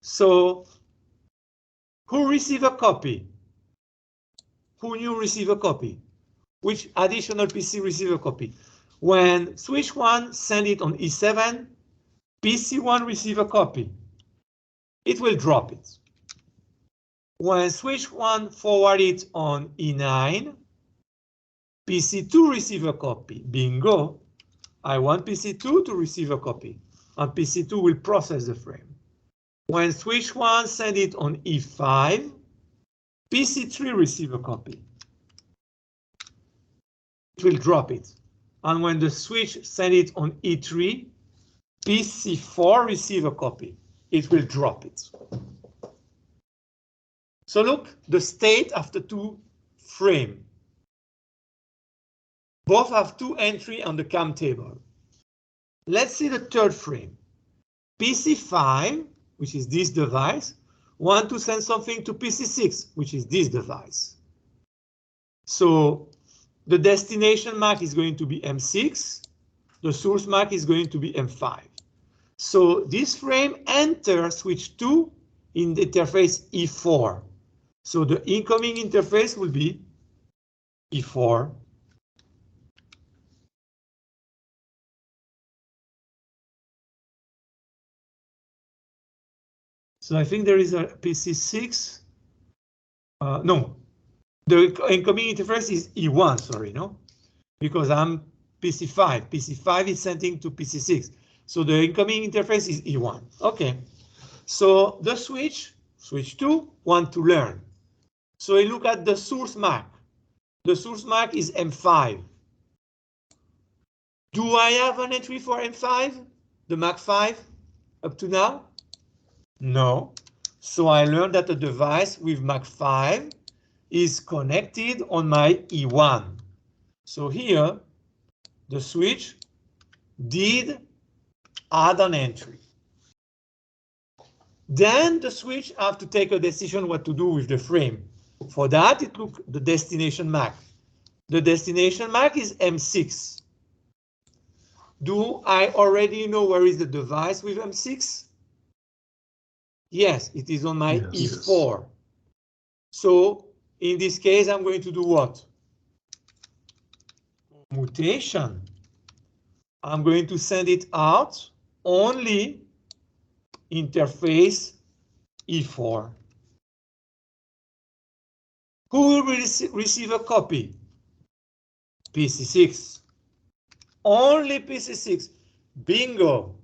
So who receive a copy? Who new receive a copy? Which additional PC receive a copy? When switch 1 send it on E7, PC1 receive a copy. It will drop it. When switch 1 forward it on E9, PC2 receive a copy. Bingo. I want PC2 to receive a copy, and PC2 will process the frame. When switch 1 send it on E5, PC3 receive a copy. It will drop it. And when the switch send it on E3, PC4 receive a copy. It will drop it. So look, the state after 2 frame. Both have 2 entry on the CAM table. Let's see the third frame. PC5, which is this device, want to send something to PC6, which is this device. So the destination MAC is going to be M6. The source MAC is going to be M5. So this frame enters switch 2 in the interface E4. So the incoming interface will be E4. So I think there is a PC6. No, the incoming interface is E1, sorry, no? Because I'm PC5. PC5 is sending to PC6. So the incoming interface is E1. Okay. So the switch 2, want to learn. So I look at the source MAC. The source MAC is M5. Do I have an entry for M5? The MAC 5 up to now? No. So I learned that the device with MAC 5 is connected on my E1. So here, the switch did add an entry. Then the switch have to take a decision what to do with the frame. For that, it look the destination MAC. The destination MAC is M6. Do I already know where is the device with M6? Yes, it is on my E4. So in this case, I'm going to do what? Mutation. I'm going to send it out only interface E4. Who will receive a copy? PC6. Only PC6. Bingo.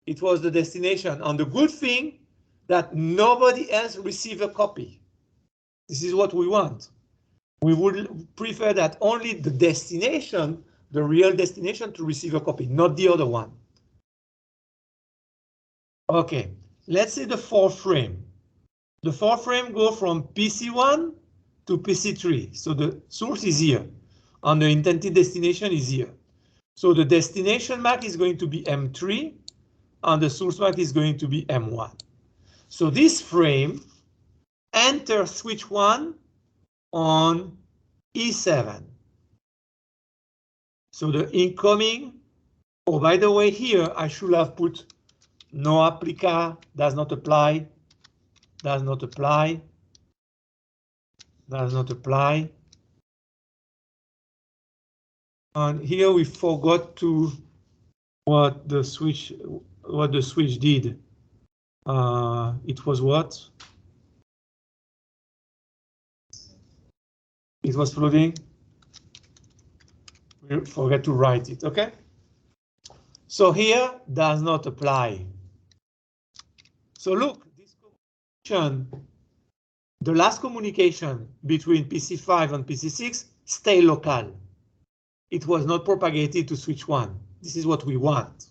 It was the destination. And the good thing that nobody else receive a copy. This is what we want. We would prefer that only the destination, the real destination, to receive a copy, not the other one. Okay, let's see the 4th frame. The 4th frame go from PC1 to PC3. So the source is here, and the intended destination is here. So the destination MAC is going to be M3, and the source MAC is going to be M1. So this frame enters switch 1 on E7. So the incoming, oh, by the way, here I should have put no applica, does not apply, does not apply, does not apply. And here we forgot to what the switch did. It was what? It was flooding. We forget to write it, okay? So here does not apply. So look, this communication, the last communication between PC5 and PC6 stay local. It was not propagated to switch 1. This is what we want.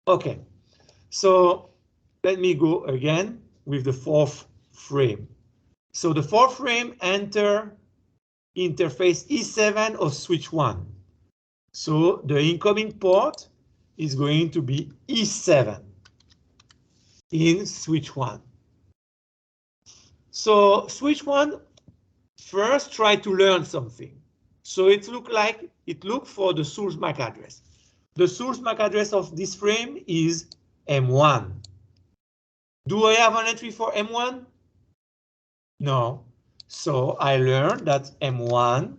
Okay, so let me go again with the fourth frame. So the fourth frame enter interface E7 of switch 1. So the incoming port is going to be E7 in switch 1. So switch 1 first try to learn something. So it look for the source MAC address. The source MAC address of this frame is M1. Do I have an entry for M1? No. So I learned that M1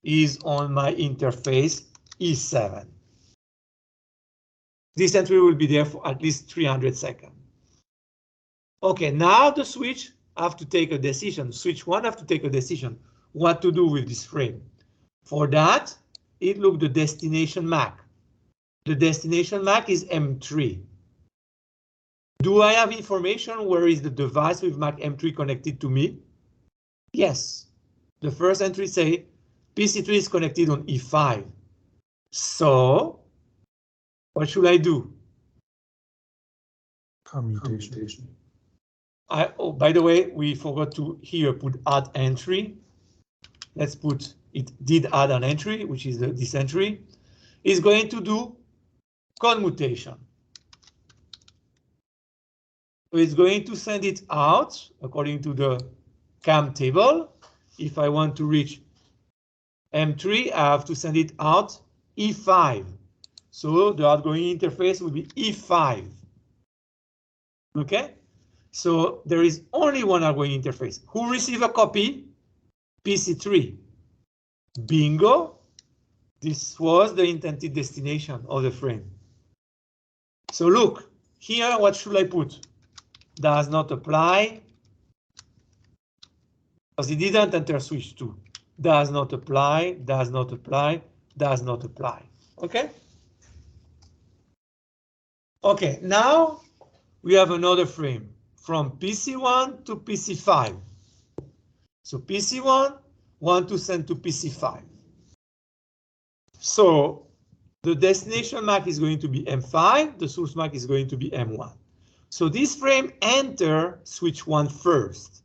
is on my interface E7. This entry will be there for at least 300 seconds. Okay, now the switch have to take a decision. Switch 1 have to take a decision what to do with this frame. For that, it look the destination MAC. The destination MAC is M3. Do I have information where is the device with MAC M3 connected to me? Yes. The first entry say PC3 is connected on E5. So what should I do? Commutation. Oh, by the way, we forgot to here put add entry. Let's put it did add an entry, which is this entry. Is going to do commutation. So it's going to send it out according to the CAM table. If I want to reach M3, I have to send it out E5. So the outgoing interface will be E5. Okay? So there is only one outgoing interface. Who receive a copy? PC3. Bingo. This was the intended destination of the frame. So look, here what should I put? Does not apply. Because it didn't enter switch 2. Does not apply, does not apply, does not apply. Okay? Okay, now we have another frame from PC1 to PC5. So PC1 want to send to PC5. So the destination MAC is going to be M5, the source MAC is going to be M1. So this frame enter switch 1 first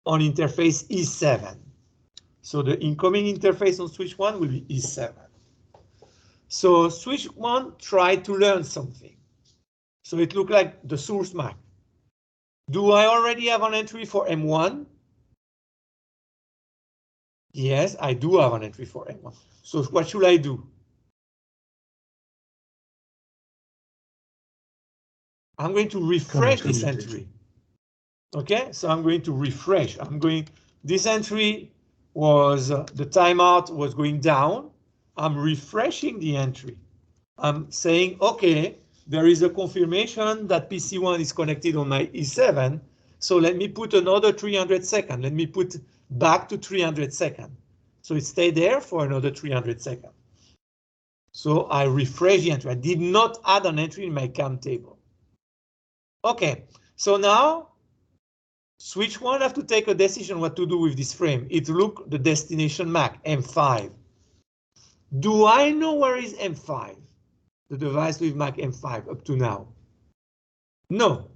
on interface E7. So the incoming interface on switch 1 will be E7. So switch 1 tried to learn something. So it looked like the source MAC. Do I already have an entry for M1? Yes, I do have an entry for M1. So what should I do? I'm going to refresh this entry. Okay, so I'm going to refresh. This entry was, the timeout was going down. I'm refreshing the entry. I'm saying, okay, there is a confirmation that PC1 is connected on my E7. So let me put another 300 seconds. Let me put back to 300 seconds. So it stayed there for another 300 seconds. So I refresh the entry. I did not add an entry in my CAM table. Okay, so now switch 1 have to take a decision what to do with this frame. It look the destination MAC, M5. Do I know where is M5? The device with MAC M5 up to now? No.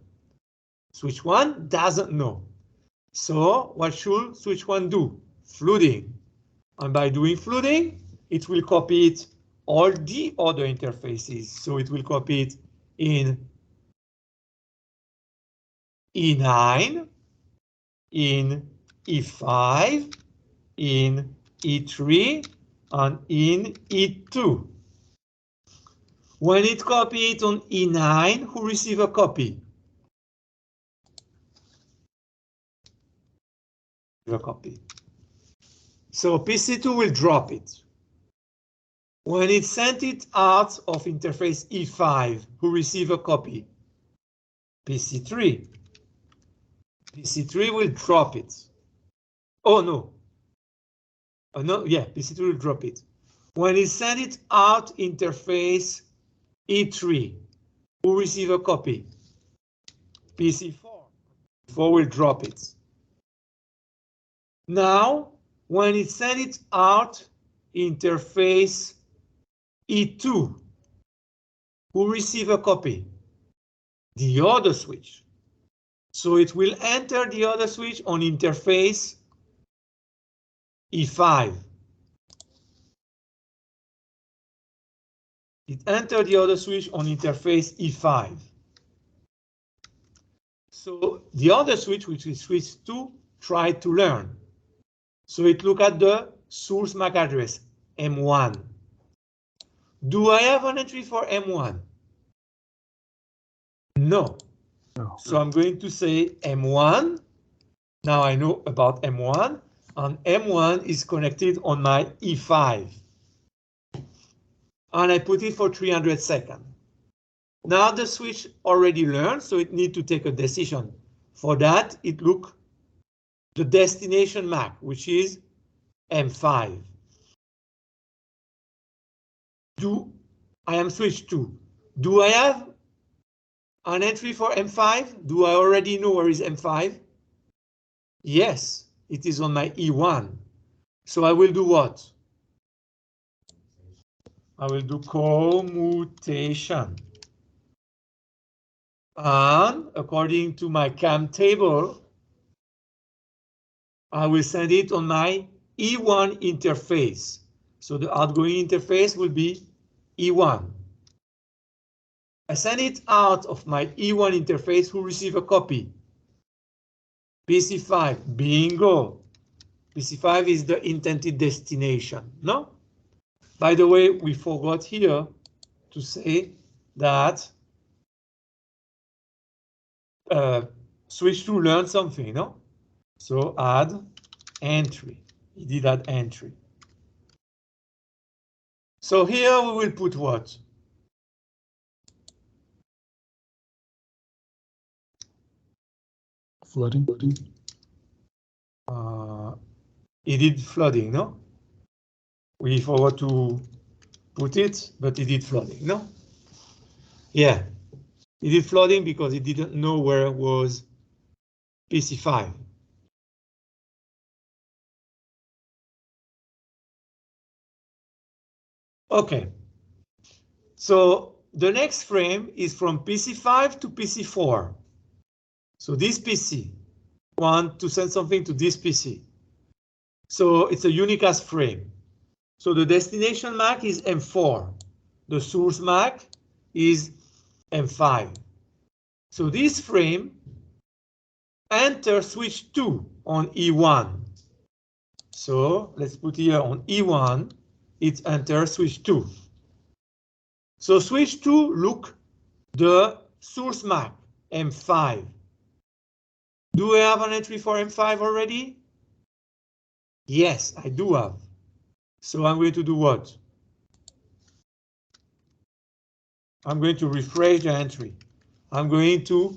Switch 1 doesn't know. So what should switch 1 do? Flooding. And by doing flooding, it will copy it all the other interfaces. So it will copy it in E9, in E5, in E3, and in E2. When it copy it on E9, who receive a copy? A copy. So PC2 will drop it. When it sent it out of interface E5, who receive a copy? PC3. PC3 will drop it. Oh no, Oh, no, yeah, PC2 will drop it. When it send it out interface E3, who receive a copy? PC4. PC4 will drop it. Now, when it send it out interface E2, who receive a copy? The other switch. So it will enter the other switch on interface E5. It entered the other switch on interface E5. So the other switch, which is switch 2, tried to learn. So it look at the source MAC address, M1. Do I have an entry for M1? No. So I'm going to say M1. Now I know about M1, and M1 is connected on my E5. And I put it for 300 seconds. Now the switch already learned, so it needs to take a decision. For that, it look the destination MAC, which is M5. I am switch 2. Do I have an entry for M5? Do I already know where is M5? Yes, it is on my E1. So I will do what? I will do commutation. And according to my CAM table, I will send it on my E1 interface. So the outgoing interface will be E1. I send it out of my E1 interface, who receive a copy. PC5, bingo. PC5 is the intended destination, no? By the way, we forgot here to say that switch to learn something, no? So add entry. He did add entry. So here we will put what? Flooding. He did flooding, no? We forgot to put it, but he did flooding, no? Yeah, he did flooding because he didn't know where was PC5. Okay, so the next frame is from PC5 to PC4. So this PC want to send something to this PC. So it's a unicast frame. So the destination MAC is M4. The source MAC is M5. So this frame enters switch 2 on E1. So let's put here on E1, it enters switch 2. So switch 2 look the source MAC, M5. Do I have an entry for M5 already? Yes, I do have. So I'm going to do what? I'm going to refresh the entry. I'm going to,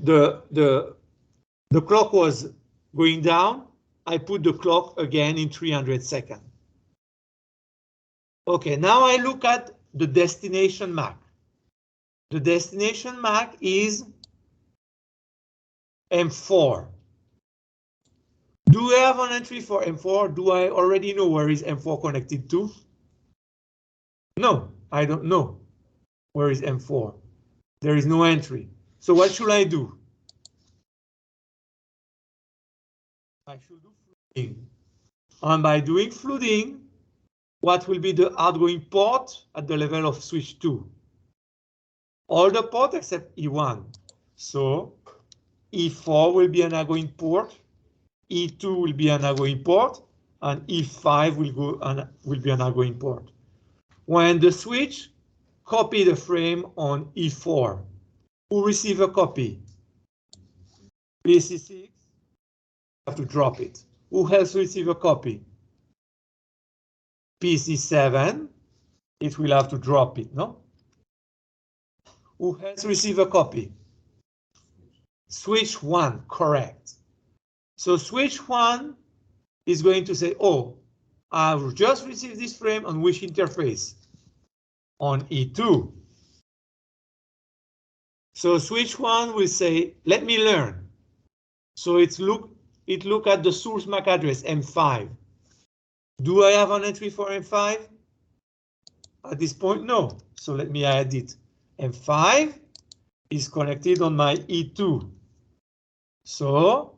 the clock was going down. I put the clock again in 300 seconds. Okay, now I look at the destination MAC. The destination MAC is M4. Do I have an entry for M4? Do I already know where is M4 connected to? No, I don't know. Where is M4? There is no entry. So what should I do? I should do flooding. And by doing flooding, what will be the outgoing port at the level of switch 2? All the ports except E1. So E4 will be an outgoing port, E2 will be an outgoing port, and E5 will be an outgoing port. When the switch copy the frame on E4, who receive a copy? PC6 have to drop it. Who else receive a copy? PC7, it will have to drop it, no? Who else receive a copy? Switch 1, correct. So switch 1 is going to say, oh, I've just received this frame on which interface? On E2. So switch 1 will say, let me learn. So it look at the source MAC address M5. Do I have an entry for M5? At this point, no. So let me add it. M5 is connected on my E2. So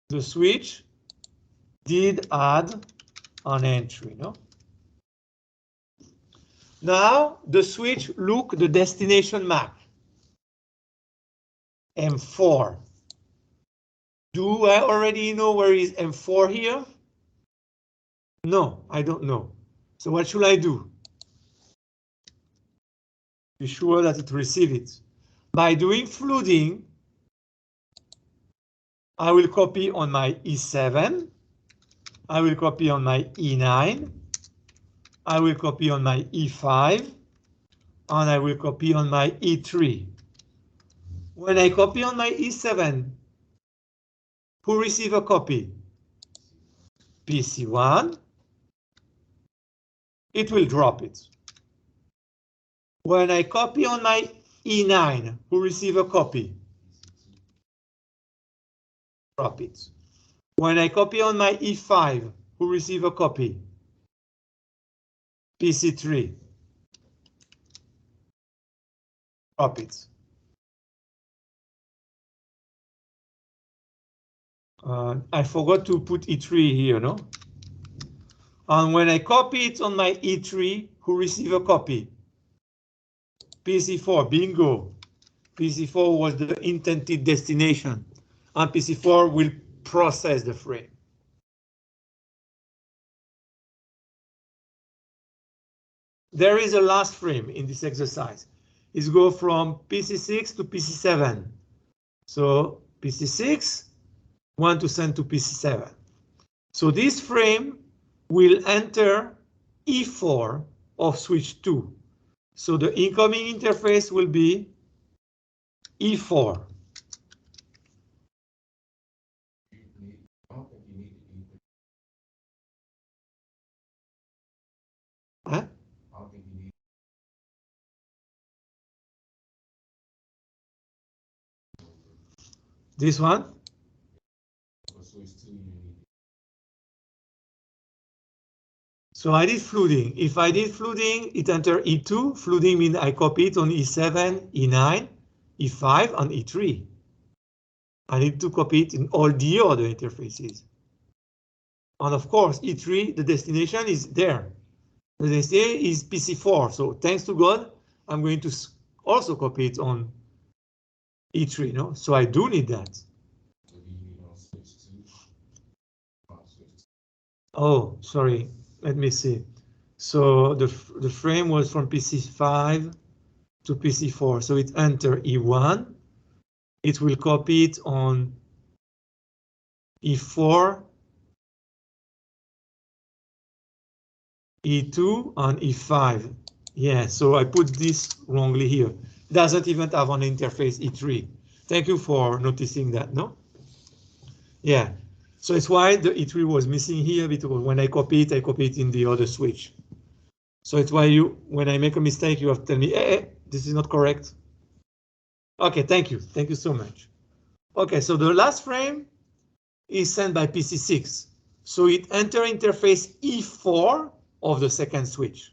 the switch did add an entry, no? Now the switch look the destination MAC. M4. Do I already know where is M4 here? No, I don't know. So what should I do? Be sure that it receives it. By doing flooding, I will copy on my E7. I will copy on my E9. I will copy on my E5. And I will copy on my E3. When I copy on my E7, who receive a copy? PC1. It will drop it. When I copy on my E9, who receive a copy? Drop it. When I copy on my E5, who receive a copy? PC3. Drop it. I forgot to put E3 here, no? And when I copy it on my E3, who receive a copy? PC4, bingo. PC4 was the intended destination, and PC4 will process the frame. There is a last frame in this exercise. It's go from PC6 to PC7. So PC6, want to send to PC7. So this frame will enter E4 of switch 2. So the incoming interface will be E4. Huh? This one? So I did flooding. If I did flooding, it enter E2. Flooding means I copy it on E7, E9, E5, and E3. I need to copy it in all the other interfaces. And of course, E3, the destination is there. The destination is PC4. So thanks to God, I'm going to also copy it on E3, no? So I do need that. Oh, sorry. Let me see. So the frame was from PC5 to PC4. So it enter E1. It will copy it on E4, E2, and E5. Yeah, so I put this wrongly here. It doesn't even have an interface E3. Thank you for noticing that, no? Yeah, so it's why the E3 was missing here, because when I copy it in the other switch. So it's why when I make a mistake, you have to tell me, hey, this is not correct. Okay, thank you. Thank you so much. Okay, so the last frame is sent by PC6. So it enter interface E4 of the second switch.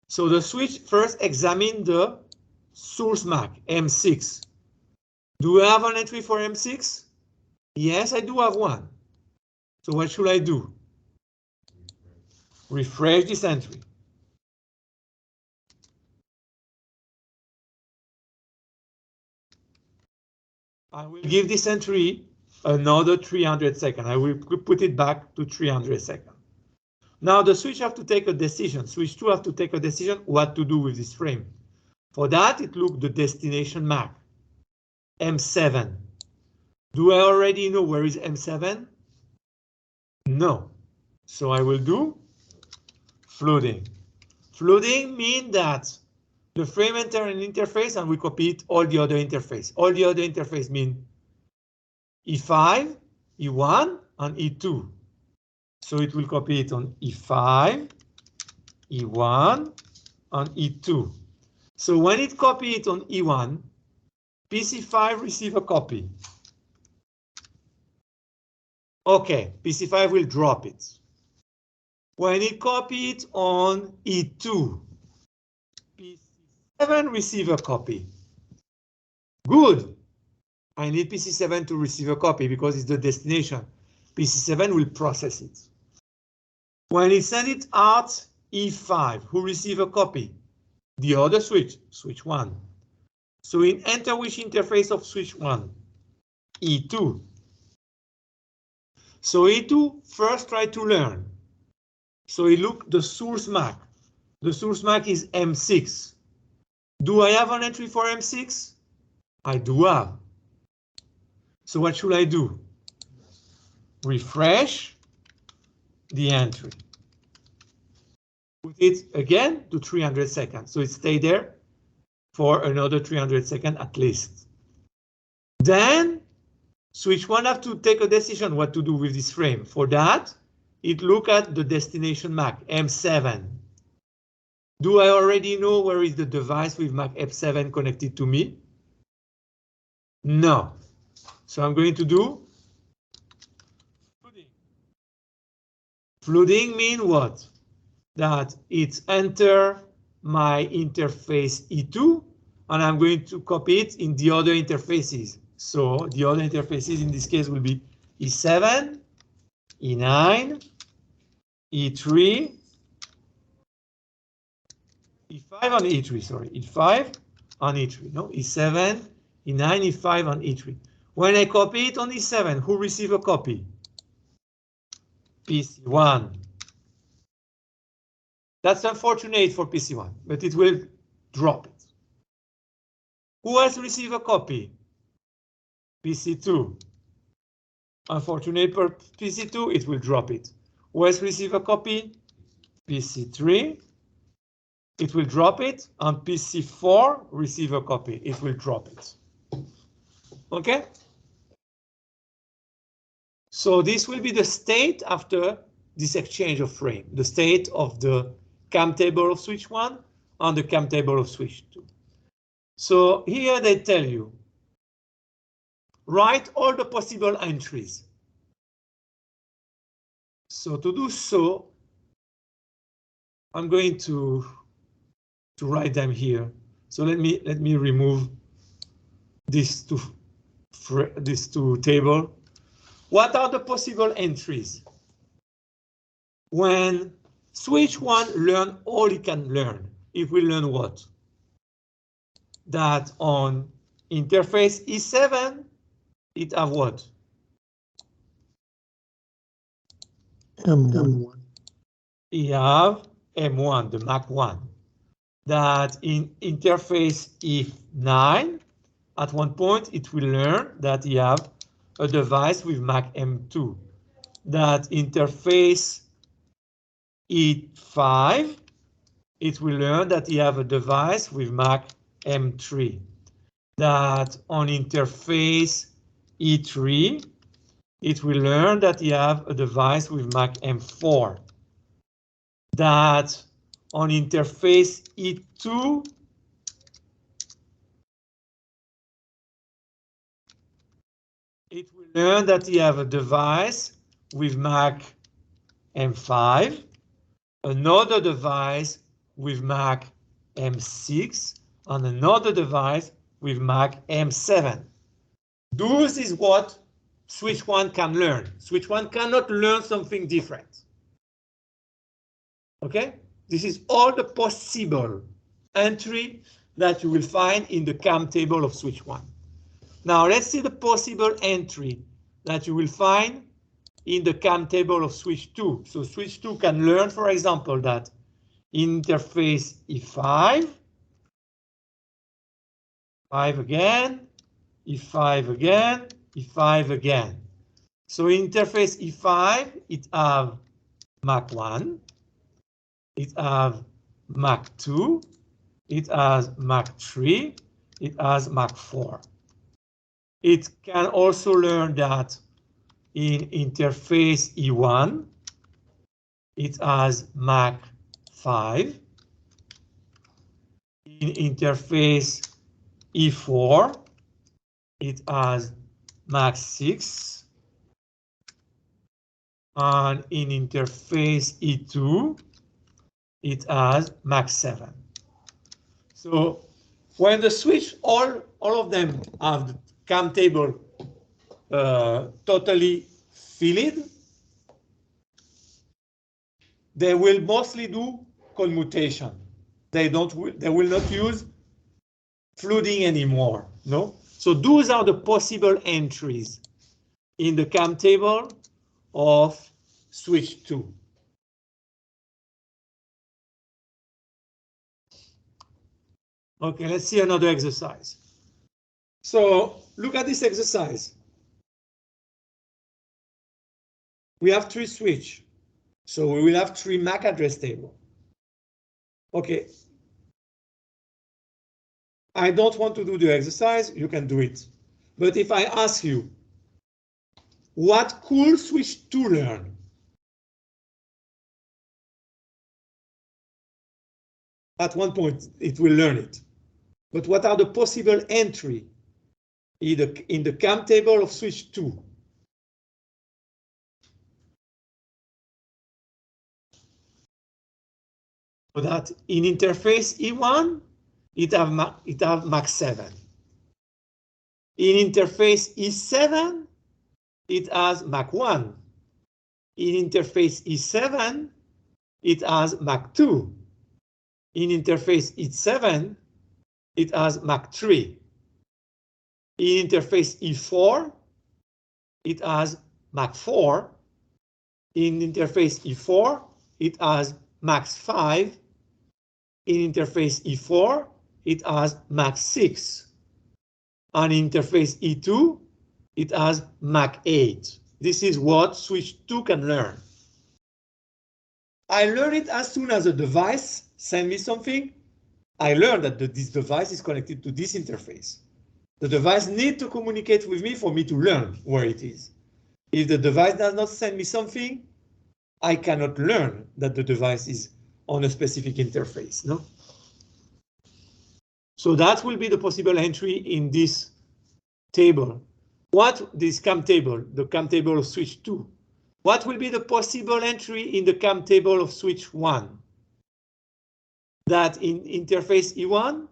So the switch first examine the source MAC, M6. Do I have an entry for M6? Yes, I do have one. So what should I do? Refresh this entry. I will give this entry another 300 seconds. I will put it back to 300 seconds. Now the switch have to take a decision. Switch 2 have to take a decision what to do with this frame. For that, it look the destination MAC, M7. Do I already know where is M7? No. So I will do flooding. Flooding means that the frame enter an interface and we copy it all the other interface. All the other interface mean E5, E1, and E2. So it will copy it on E5, E1, and E2. So when it copies it on E1, PC5 receive a copy. Okay, PC5 will drop it. When it copies it on E2, PC7 receive a copy. Good. I need PC7 to receive a copy because it's the destination. PC7 will process it. When it sends it out, E5, who receive a copy? The other switch, switch 1. So in enter which interface of switch 1? E2. So E2 first try to learn. So he look the source MAC. The source MAC is M6. Do I have an entry for M6? I do have. So what should I do? Refresh the entry. Put it again to 300 seconds. So it stay there for another 300 seconds at least. Then switch 1 have to take a decision what to do with this frame. For that, it look at the destination MAC, M7. Do I already know where is the device with MAC M7 connected to me? No. So I'm going to do flooding. Flooding means what? That it's enter my interface E2, and I'm going to copy it in the other interfaces. So the other interfaces in this case will be E7, E9, E3, E5 and E3, sorry, E5 and E3, no, E7, E9, E5 and E3. When I copy it on E7, who receive a copy? PC1. That's unfortunate for PC1, but it will drop it. Who else receive a copy? PC2. Unfortunate for PC2, it will drop it. Who else receive a copy? PC3. It will drop it, and PC4 receive a copy. It will drop it. Okay? So this will be the state after this exchange of frame, the state of the CAM table of switch 1 and the CAM table of switch 2. So here they tell you, write all the possible entries. So to do so, I'm going to write them here. So let me remove these two table. What are the possible entries? When switch 1 learn all it can learn, it will learn what? That on interface E7, it have what? M1. It have M1, the MAC 1. That in interface E9, at one point it will learn that you have a device with MAC M2. That interface E5, it will learn that you have a device with MAC M3. That on interface E3, it will learn that you have a device with MAC M4. That on interface E2, it will learn that you have a device with MAC M5, another device with MAC M6, and another device with MAC M7. This is what switch 1 can learn. Switch 1 cannot learn something different. Okay? This is all the possible entry that you will find in the CAM table of switch 1. Now let's see the possible entry that you will find in the CAM table of switch 2. So switch 2 can learn, for example, that interface E5, 5 again, E5 again, E5 again. So interface E5, it have MAC 1, it have MAC 2, it has MAC 3, it has MAC 4. It can also learn that in interface E1, it has MAC 5. In interface E4, it has MAC 6. And in interface E2, it has MAC 7. So when the switch, all of them have the CAM table totally filled, they will mostly do commutation. They will not use flooding anymore. No. So those are the possible entries in the CAM table of switch 2. Okay, let's see another exercise. So look at this exercise. We have 3 switch. So we will have 3 MAC address table. Okay. I don't want to do the exercise, you can do it. But if I ask you, what could switch 2 learn? At one point, it will learn it. But what are the possible entry in the CAM table of switch 2? So that in interface E1, it have MAC 7. In interface E7, it has MAC 1. In interface E7, it has MAC 2. In interface E7, it has MAC 3. In interface E4, it has MAC 4. In interface E4, it has MAC 5. In interface E4, it has MAC 6. And in interface E2, it has MAC 8. This is what switch 2 can learn. I learn it as soon as a device sends me something. I learn that this device is connected to this interface. The device needs to communicate with me for me to learn where it is. If the device does not send me something, I cannot learn that the device is on a specific interface. No? So that will be the possible entry in this table. What this CAM table, the CAM table of switch 2? What will be the possible entry in the CAM table of switch 1? That in interface E1,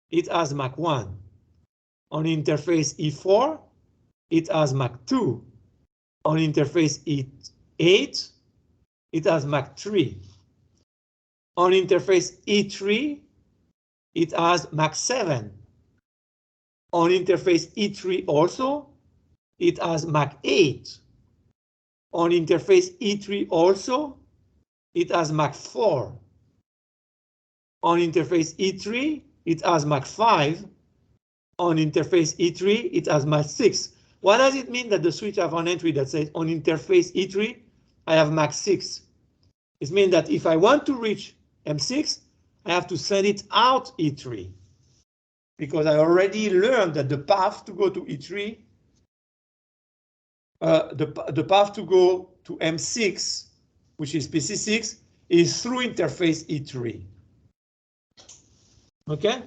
it has MAC 1. On interface E4, it has MAC 2. On interface E8, it has MAC 3. On interface E3, it has MAC 7. On interface E3 also, it has MAC 8. On interface E3 also, it has MAC 4. On interface E3, it has MAC 5. On interface E3, it has MAC 6. What does it mean that the switch have an entry that says on interface E3, I have MAC 6? It means that if I want to reach M6, I have to send it out E3. Because I already learned that the path to go to E3, the path to go to M6, which is PC6, is through interface E3. Okay?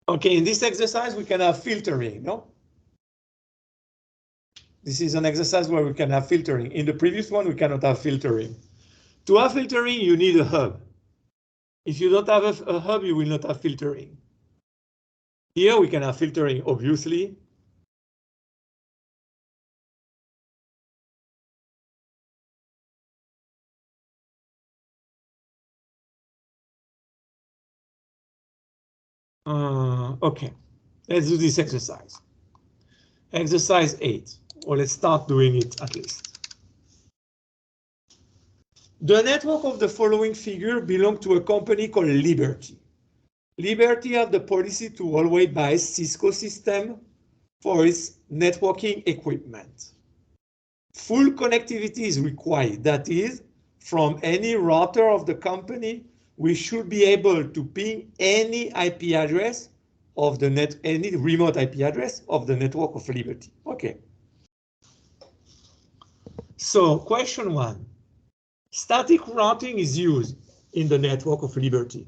Okay, in this exercise, we can have filtering, no? This is an exercise where we can have filtering. In the previous one, we cannot have filtering. To have filtering, you need a hub. If you don't have a hub, you will not have filtering. Here, we can have filtering, obviously. Okay, let's do this exercise. Exercise 8, or let's start doing it at least. The network of the following figure belongs to a company called Liberty. Liberty have the policy to always buy Cisco system for its networking equipment. Full connectivity is required. That is, from any router of the company, we should be able to ping any IP address of the any remote IP address of the network of Liberty. Okay. So question 1. Static routing is used in the network of Liberty.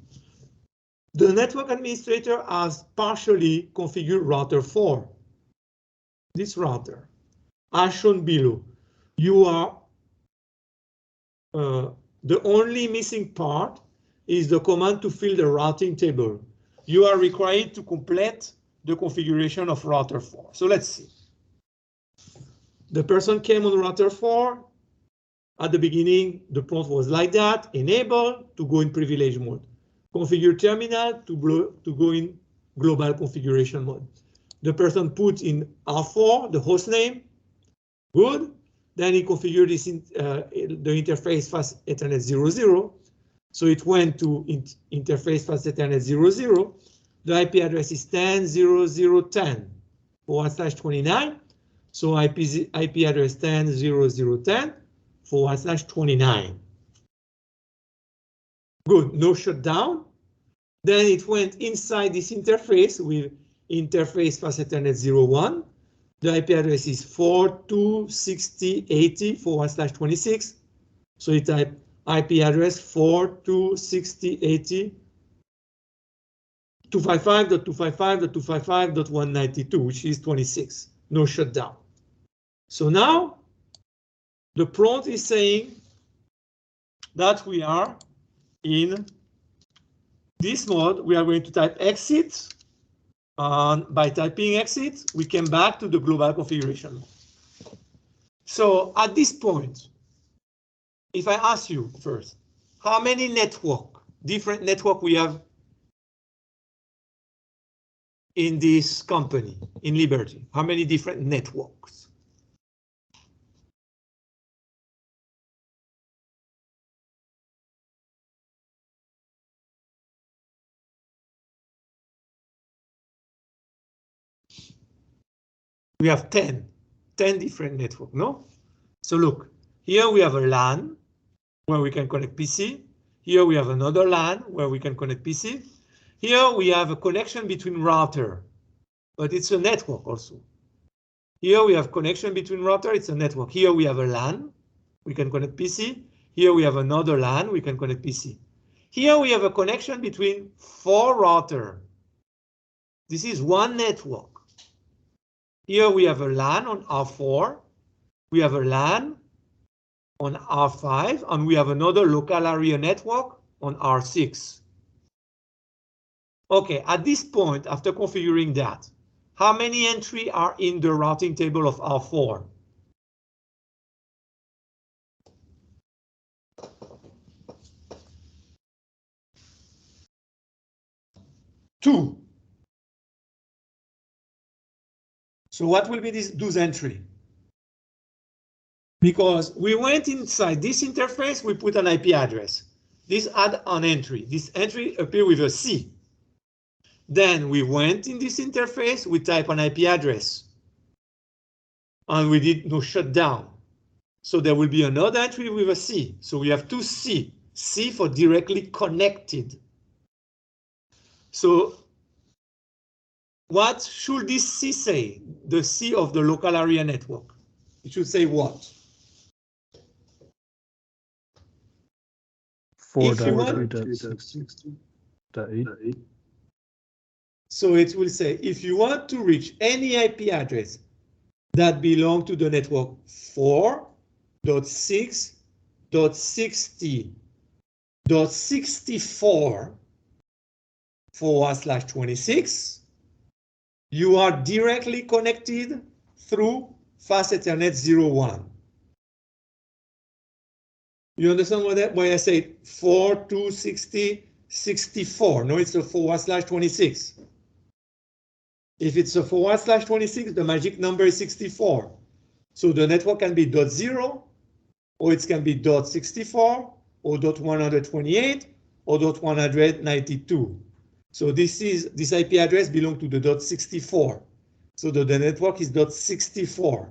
The network administrator has partially configured router 4. This router, as shown below. You are the only missing part is the command to fill the routing table. You are required to complete the configuration of router 4. So let's see. The person came on router 4. At the beginning, the prompt was like that: enable to go in privilege mode, configure terminal to go in global configuration mode. The person put in R4 the host name. Good. Then he configured this the interface fast Ethernet 00. So it went to interface fast Ethernet 00. The IP address is 10.0010/29. So IP address 10.0010/29. Good, no shutdown. Then it went inside this interface with interface fast Ethernet 01. The IP address is 426080/26. So it type IP address 426080.255.255.255.192, which is 26. No shutdown. So now the prompt is saying that we are in this mode. We are going to type exit. And by typing exit, we came back to the global configuration. So at this point, if I ask you first, how many different network we have in this company, in Liberty? How many different networks? We have 10 different networks, no? So look, here we have a LAN where we can connect PC. Here we have another LAN where we can connect PC. Here we have a connection between router, but it's a network also. Here we have connection between router, it's a network. Here we have a LAN, we can connect PC. Here we have another LAN, we can connect PC. Here we have a connection between 4 routers. This is one network. Here we have a LAN on R4, we have a LAN on R5, and we have another local area network on R6. Okay, at this point, after configuring that, how many entries are in the routing table of R4? Two. So what will be those entries? Because we went inside this interface, we put an IP address. This add an entry. This entry appear with a C. Then we went in this interface, we type an IP address. And we did no shutdown. So there will be another entry with a C. So we have two C. C for directly connected. So what should this C say? The C of the local area network. It should say what? 4.3.16.8. So it will say, if you want to reach any IP address that belongs to the network 4.6.60.64/26, you are directly connected through Fast Ethernet 01. You understand why I say 4.2.60.64? No, it's a /26. If it's a /26, the magic number is 64. So the network can be .0, or it can be .64, or .128, or .192. So this IP address belongs to the .64. So the network is .64.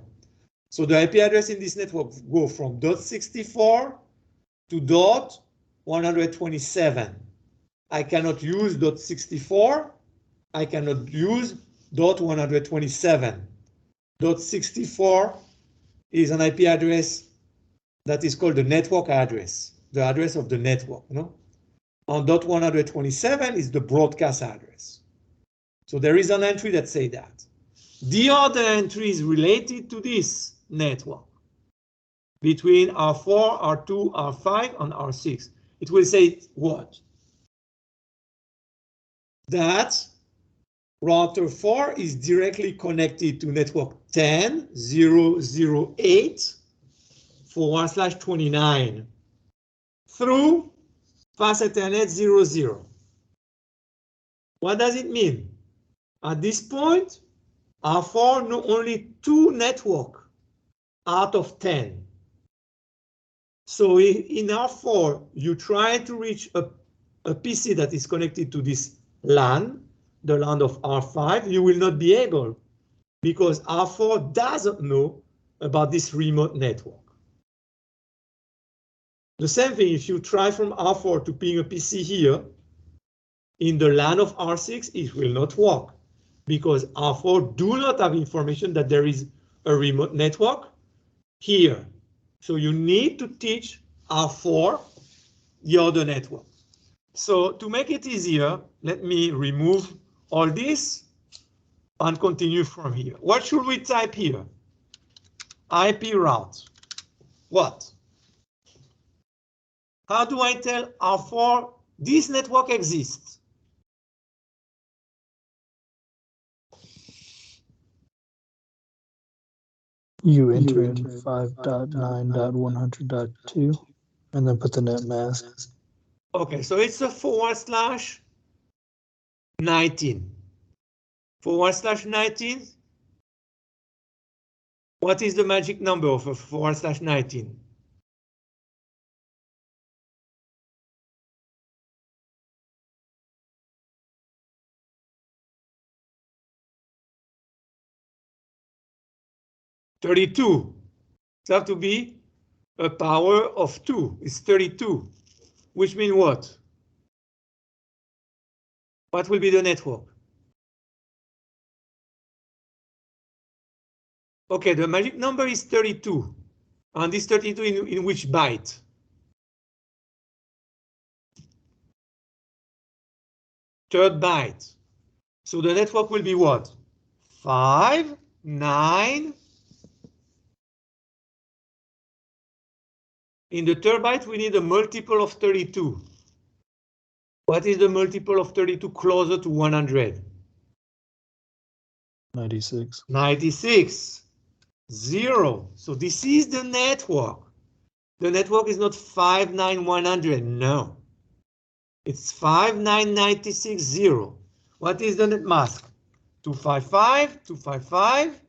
So the IP address in this network go from .64 to .127. I cannot use .64 I cannot use .127.64 is an IP address that is called the network address, the address of the network, no? And .127 is the broadcast address. So there is an entry that says that. The other entry is related to this network between R4, R2, R5, and R6. It will say what? That router 4 is directly connected to network 10.008/29 through fast Ethernet 00. What does it mean? At this point, R4 know only 2 networks out of 10. So in R4, you try to reach a PC that is connected to this LAN, the LAN of R5, you will not be able because R4 doesn't know about this remote network. The same thing, if you try from R4 to ping a PC here, in the LAN of R6, it will not work because R4 do not have information that there is a remote network here. So you need to teach R4 the other network. So to make it easier, let me remove all this and continue from here. What should we type here? IP route. What? How do I tell R4 this network exists? You enter in 5.9.100.2 and then put the net mask. Okay, so it's a /19. /19. What is the magic number of a /19? $32. It has to be a power of 2. It's 32, which means what? What will be the network? Okay, the magic number is 32. And this 32 in which byte? Third byte. So the network will be what? 5, 9. In the third byte, we need a multiple of 32. What is the multiple of 32 closer to 100? 96. 96. 0. So this is the network. The network is not 59100. No. It's 59960. What is the net mask? 255, 255.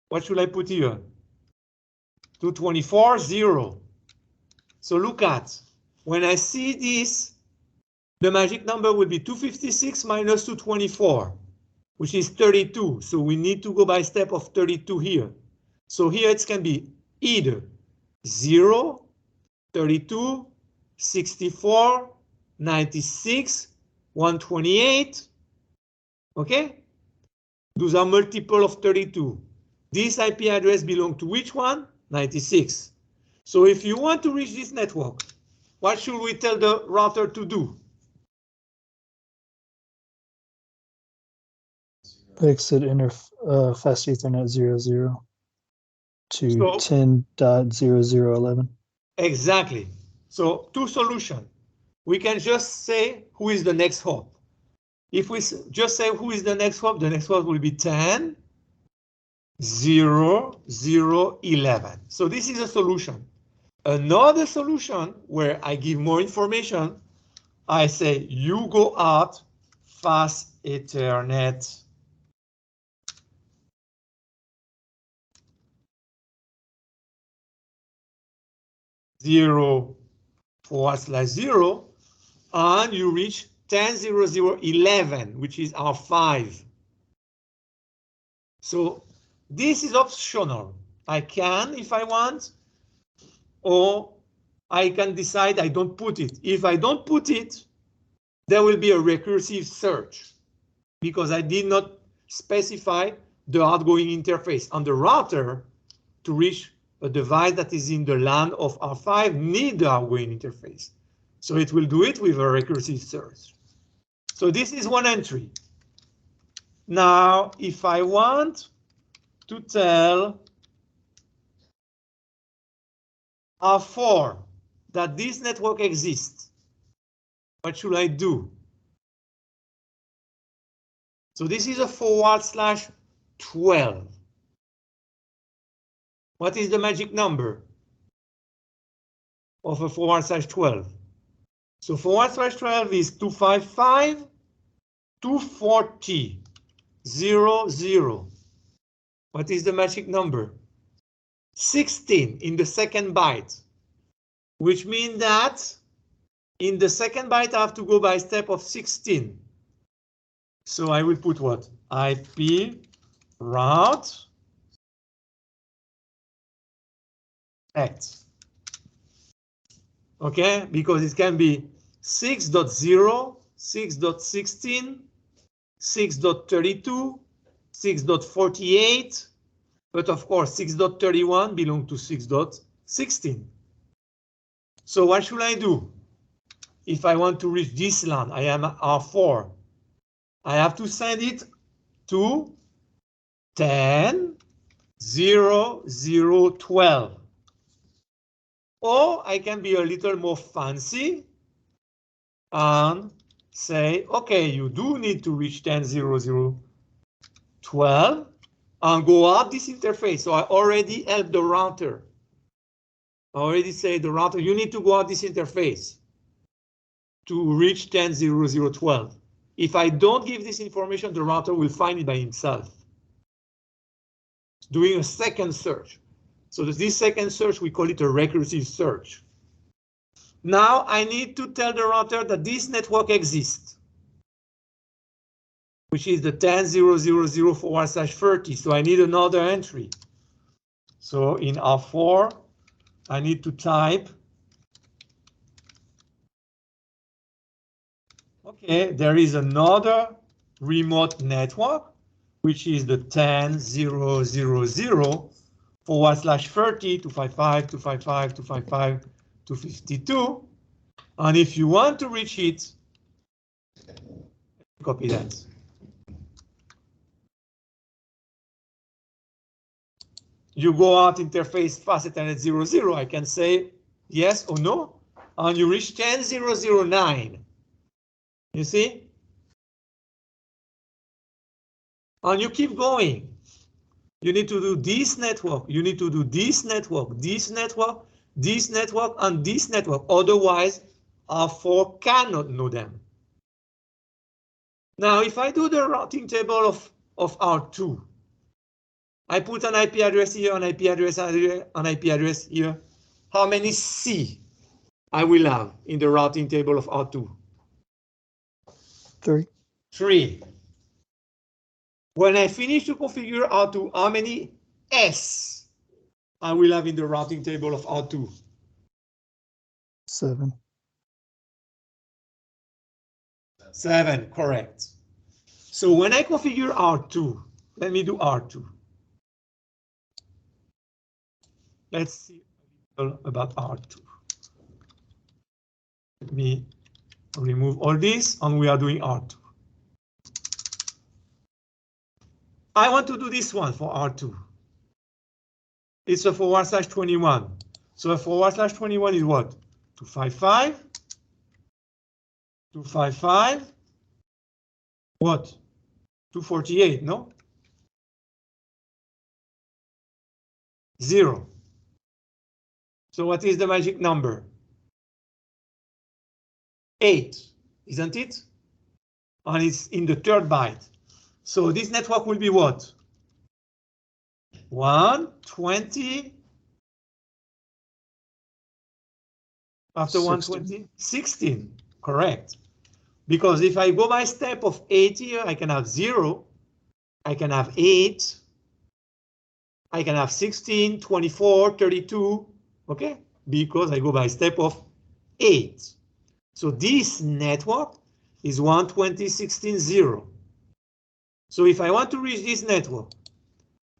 What should I put here? 224, 0. So look at, when I see this, the magic number will be 256 minus 224, which is 32. So we need to go by step of 32 here. So here it can be either 0, 32, 64, 96, 128. Okay? Those are multiple of 32. This IP address belongs to which one? 96. So if you want to reach this network, what should we tell the router to do? Exit enter fast Ethernet 00 to 10.0011. Exactly. So two solutions. We can just say who is the next hop. If we just say who is the next hop will be 10, 0, 0, 11. So this is a solution. Another solution where I give more information, I say you go out fast Ethernet 0/0, and you reach 10.0011, which is R5. So this is optional. I can, if I want, or I can decide I don't put it. If I don't put it, there will be a recursive search because I did not specify the outgoing interface. On the router, to reach a device that is in the LAN of R5, need the outgoing interface. So it will do it with a recursive search. So this is one entry. Now, if I want to tell R4 that this network exists, what should I do? So this is a /12. What is the magic number of a /12? So /12 is 255.240.00. What is the magic number? 16 in the second byte, which means that in the second byte I have to go by step of 16. So I will put what? IP route X. Okay, because it can be 6.0, 6.16, 6.32, 6.48, but of course 6.31 belongs to 6.16. So what should I do? If I want to reach this LAN, I am R4. I have to send it to 10.0.0.12. Or I can be a little more fancy and say, okay, you do need to reach 10.0.0.12 and go out this interface. So I already help the router. I already say the router, you need to go out this interface to reach 10.0.0.12. If I don't give this information, the router will find it by himself. Doing a second search. So this second search, we call it a recursive search. Now I need to tell the router that this network exists, which is the 10.0.0.0/30. So I need another entry. So in R4, I need to type, okay, there is another remote network, which is the 10.0.0.0/30 to 55, to 55, to 55, to 52. And if you want to reach it, copy that. You go out interface fast Ethernet 00. I can say yes or no, and you reach 10.0.0.9. You see? And you keep going. You need to do this network. You need to do this network, this network, this network, and this network. Otherwise, R4 cannot know them. Now, if I do the routing table of R2, I put an IP address here, an IP address, an IP address here. How many C I will have in the routing table of R2? 3. 3. When I finish to configure R2, how many S I will have in the routing table of R2? 7. 7, correct. So when I configure R2, let me do R2. Let's see a little about R2. Let me remove all this, and we are doing R2. I want to do this one for R2. It's a /21. So a /21 is what? 255. 255. What? 248, no? 0. So what is the magic number? 8, isn't it? And it's in the third byte. So this network will be what? 120. After 120, 16, correct. Because if I go by step of 8 here, I can have 0, I can have 8, I can have 16, 24, 32, okay? Because I go by step of 8. So this network is 120, 16, 0. So if I want to reach this network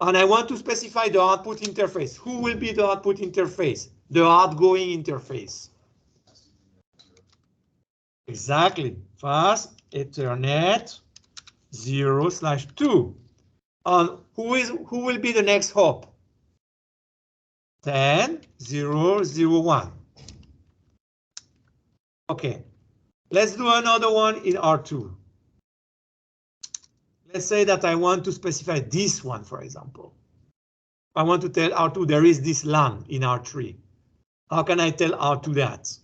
and I want to specify the output interface, who will be the output interface? The outgoing interface. Exactly. Fast Ethernet 0/2. And who will be the next hop? 10.0.0.1. Okay, let's do another one in R2. Let's say that I want to specify this one, for example. I want to tell R2 there is this LAN in R3. How can I tell R2 that?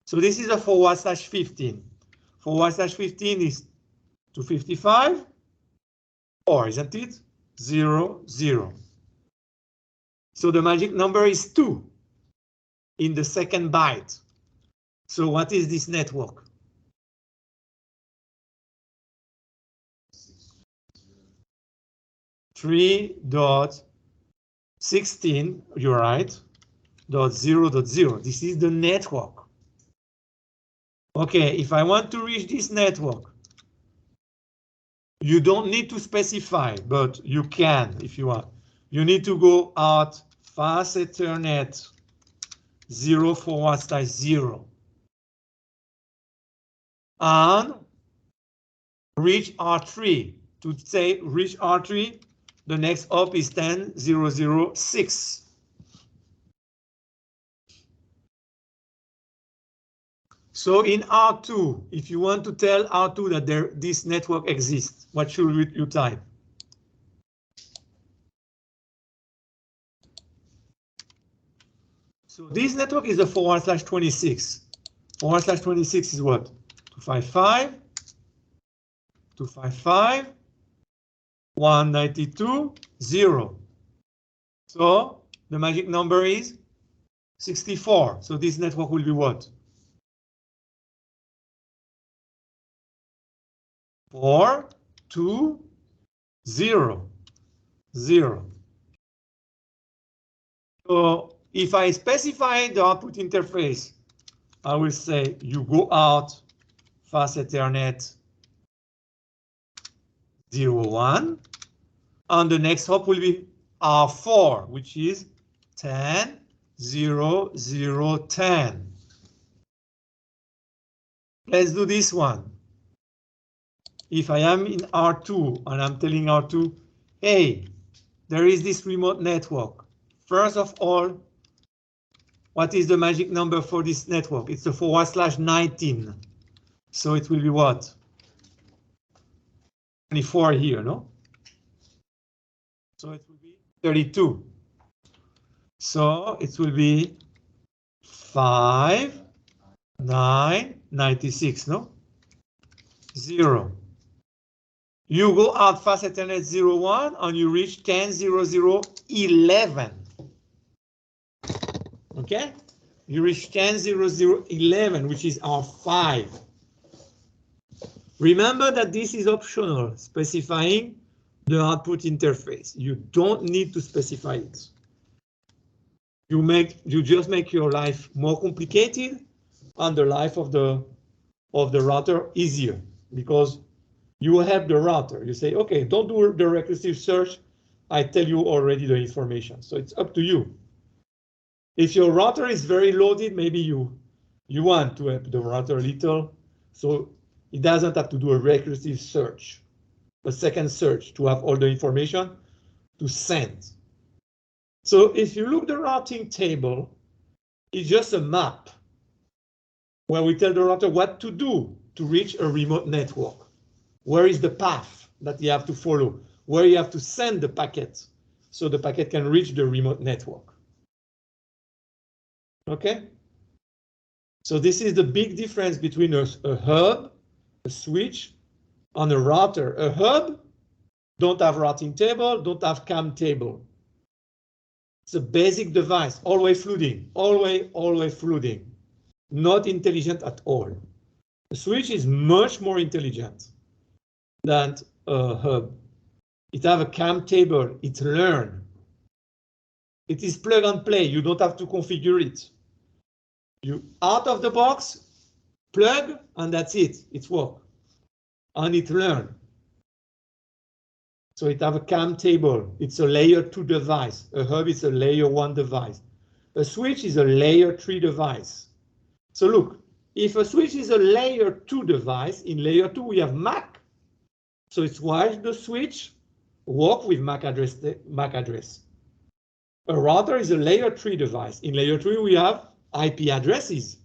So this is a /15. /15 is 255, or isn't it? 0, 0. So the magic number is 2 in the second byte. So what is this network? .16, you're right, .0.0. This is the network. Okay, if I want to reach this network, you don't need to specify, but you can if you want. You need to go out fast Ethernet 0/0 and reach R3. To say reach R3, the next hop is 10.0.0.6. So in R2, if you want to tell R2 that this network exists, what should you type? So this network is the /26. /26 is what? 255, 255, 192, 0. So the magic number is 64. So this network will be what? 4, 2, 0, 0. So if I specify the output interface, I will say you go out fast Ethernet 0.1, and the next hop will be R4, which is 10.0.0.10. Let's do this one. If I am in R2 and I'm telling R2, hey, there is this remote network. First of all, what is the magic number for this network? It's the /19. So it will be what? 24 here, no? So it will be 32. So it will be 5, 9, 96, no? 0. You go out fast Ethernet 0.1 and you reach 10.0.0.11. Okay? You reach 10.0.0.11, which is R5. Remember that this is optional, specifying the output interface. You don't need to specify it. You just make your life more complicated and the life of the router easier, because you help the router. You say, okay, don't do the recursive search. I tell you already the information. So it's up to you. If your router is very loaded, maybe you want to help the router a little, so it doesn't have to do a recursive search, a second search to have all the information to send. So if you look the routing table, it's just a map where we tell the router what to do to reach a remote network. Where is the path that you have to follow? Where you have to send the packet so the packet can reach the remote network. Okay? So this is the big difference between a hub, a switch, and a router. A hub don't have routing table, don't have CAM table. It's a basic device, always flooding, always flooding. Not intelligent at all. A switch is much more intelligent than a hub. It have a CAM table, it learn. It is plug and play, you don't have to configure it. You out of the box, plug, and that's it, it's work. And it learn. So it have a CAM table. It's a layer 2 device. A hub is a layer 1 device. A switch is a layer 3 device. So look, if a switch is a layer 2 device, in layer 2 we have MAC. So it's why the switch work with MAC address. A router is a layer 3 device. In layer 3 we have IP addresses.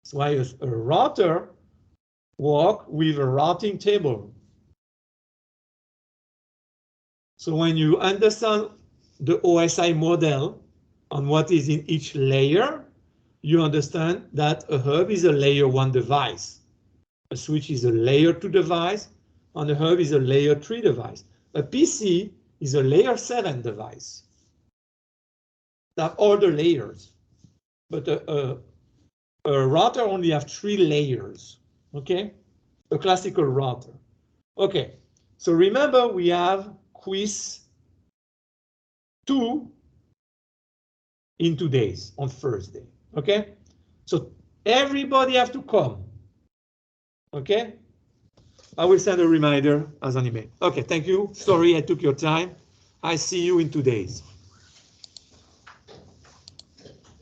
That's why a router work with a routing table. So when you understand the OSI model on what is in each layer, you understand that a hub is a layer 1 device. A switch is a layer 2 device, and a hub is a layer 3 device. A PC is a layer 7 device. They have all the layers, but a router only have 3 layers, okay? A classical router. Okay, so remember we have quiz 2 in 2 days, on Thursday, okay? So everybody have to come, okay? I will send a reminder as an email. Okay, thank you. Sorry I took your time. I see you in 2 days.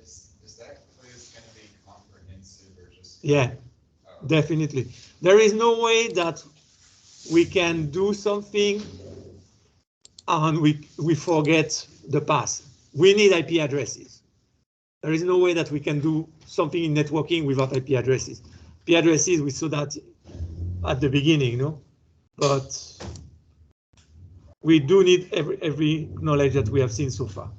Is that quiz going to be comprehensive or just? Yeah, definitely. There is no way that we can do something and we forget the past. We need IP addresses. There is no way that we can do something in networking without IP addresses. IP addresses, we saw that at the beginning, no? But we do need every knowledge that we have seen so far.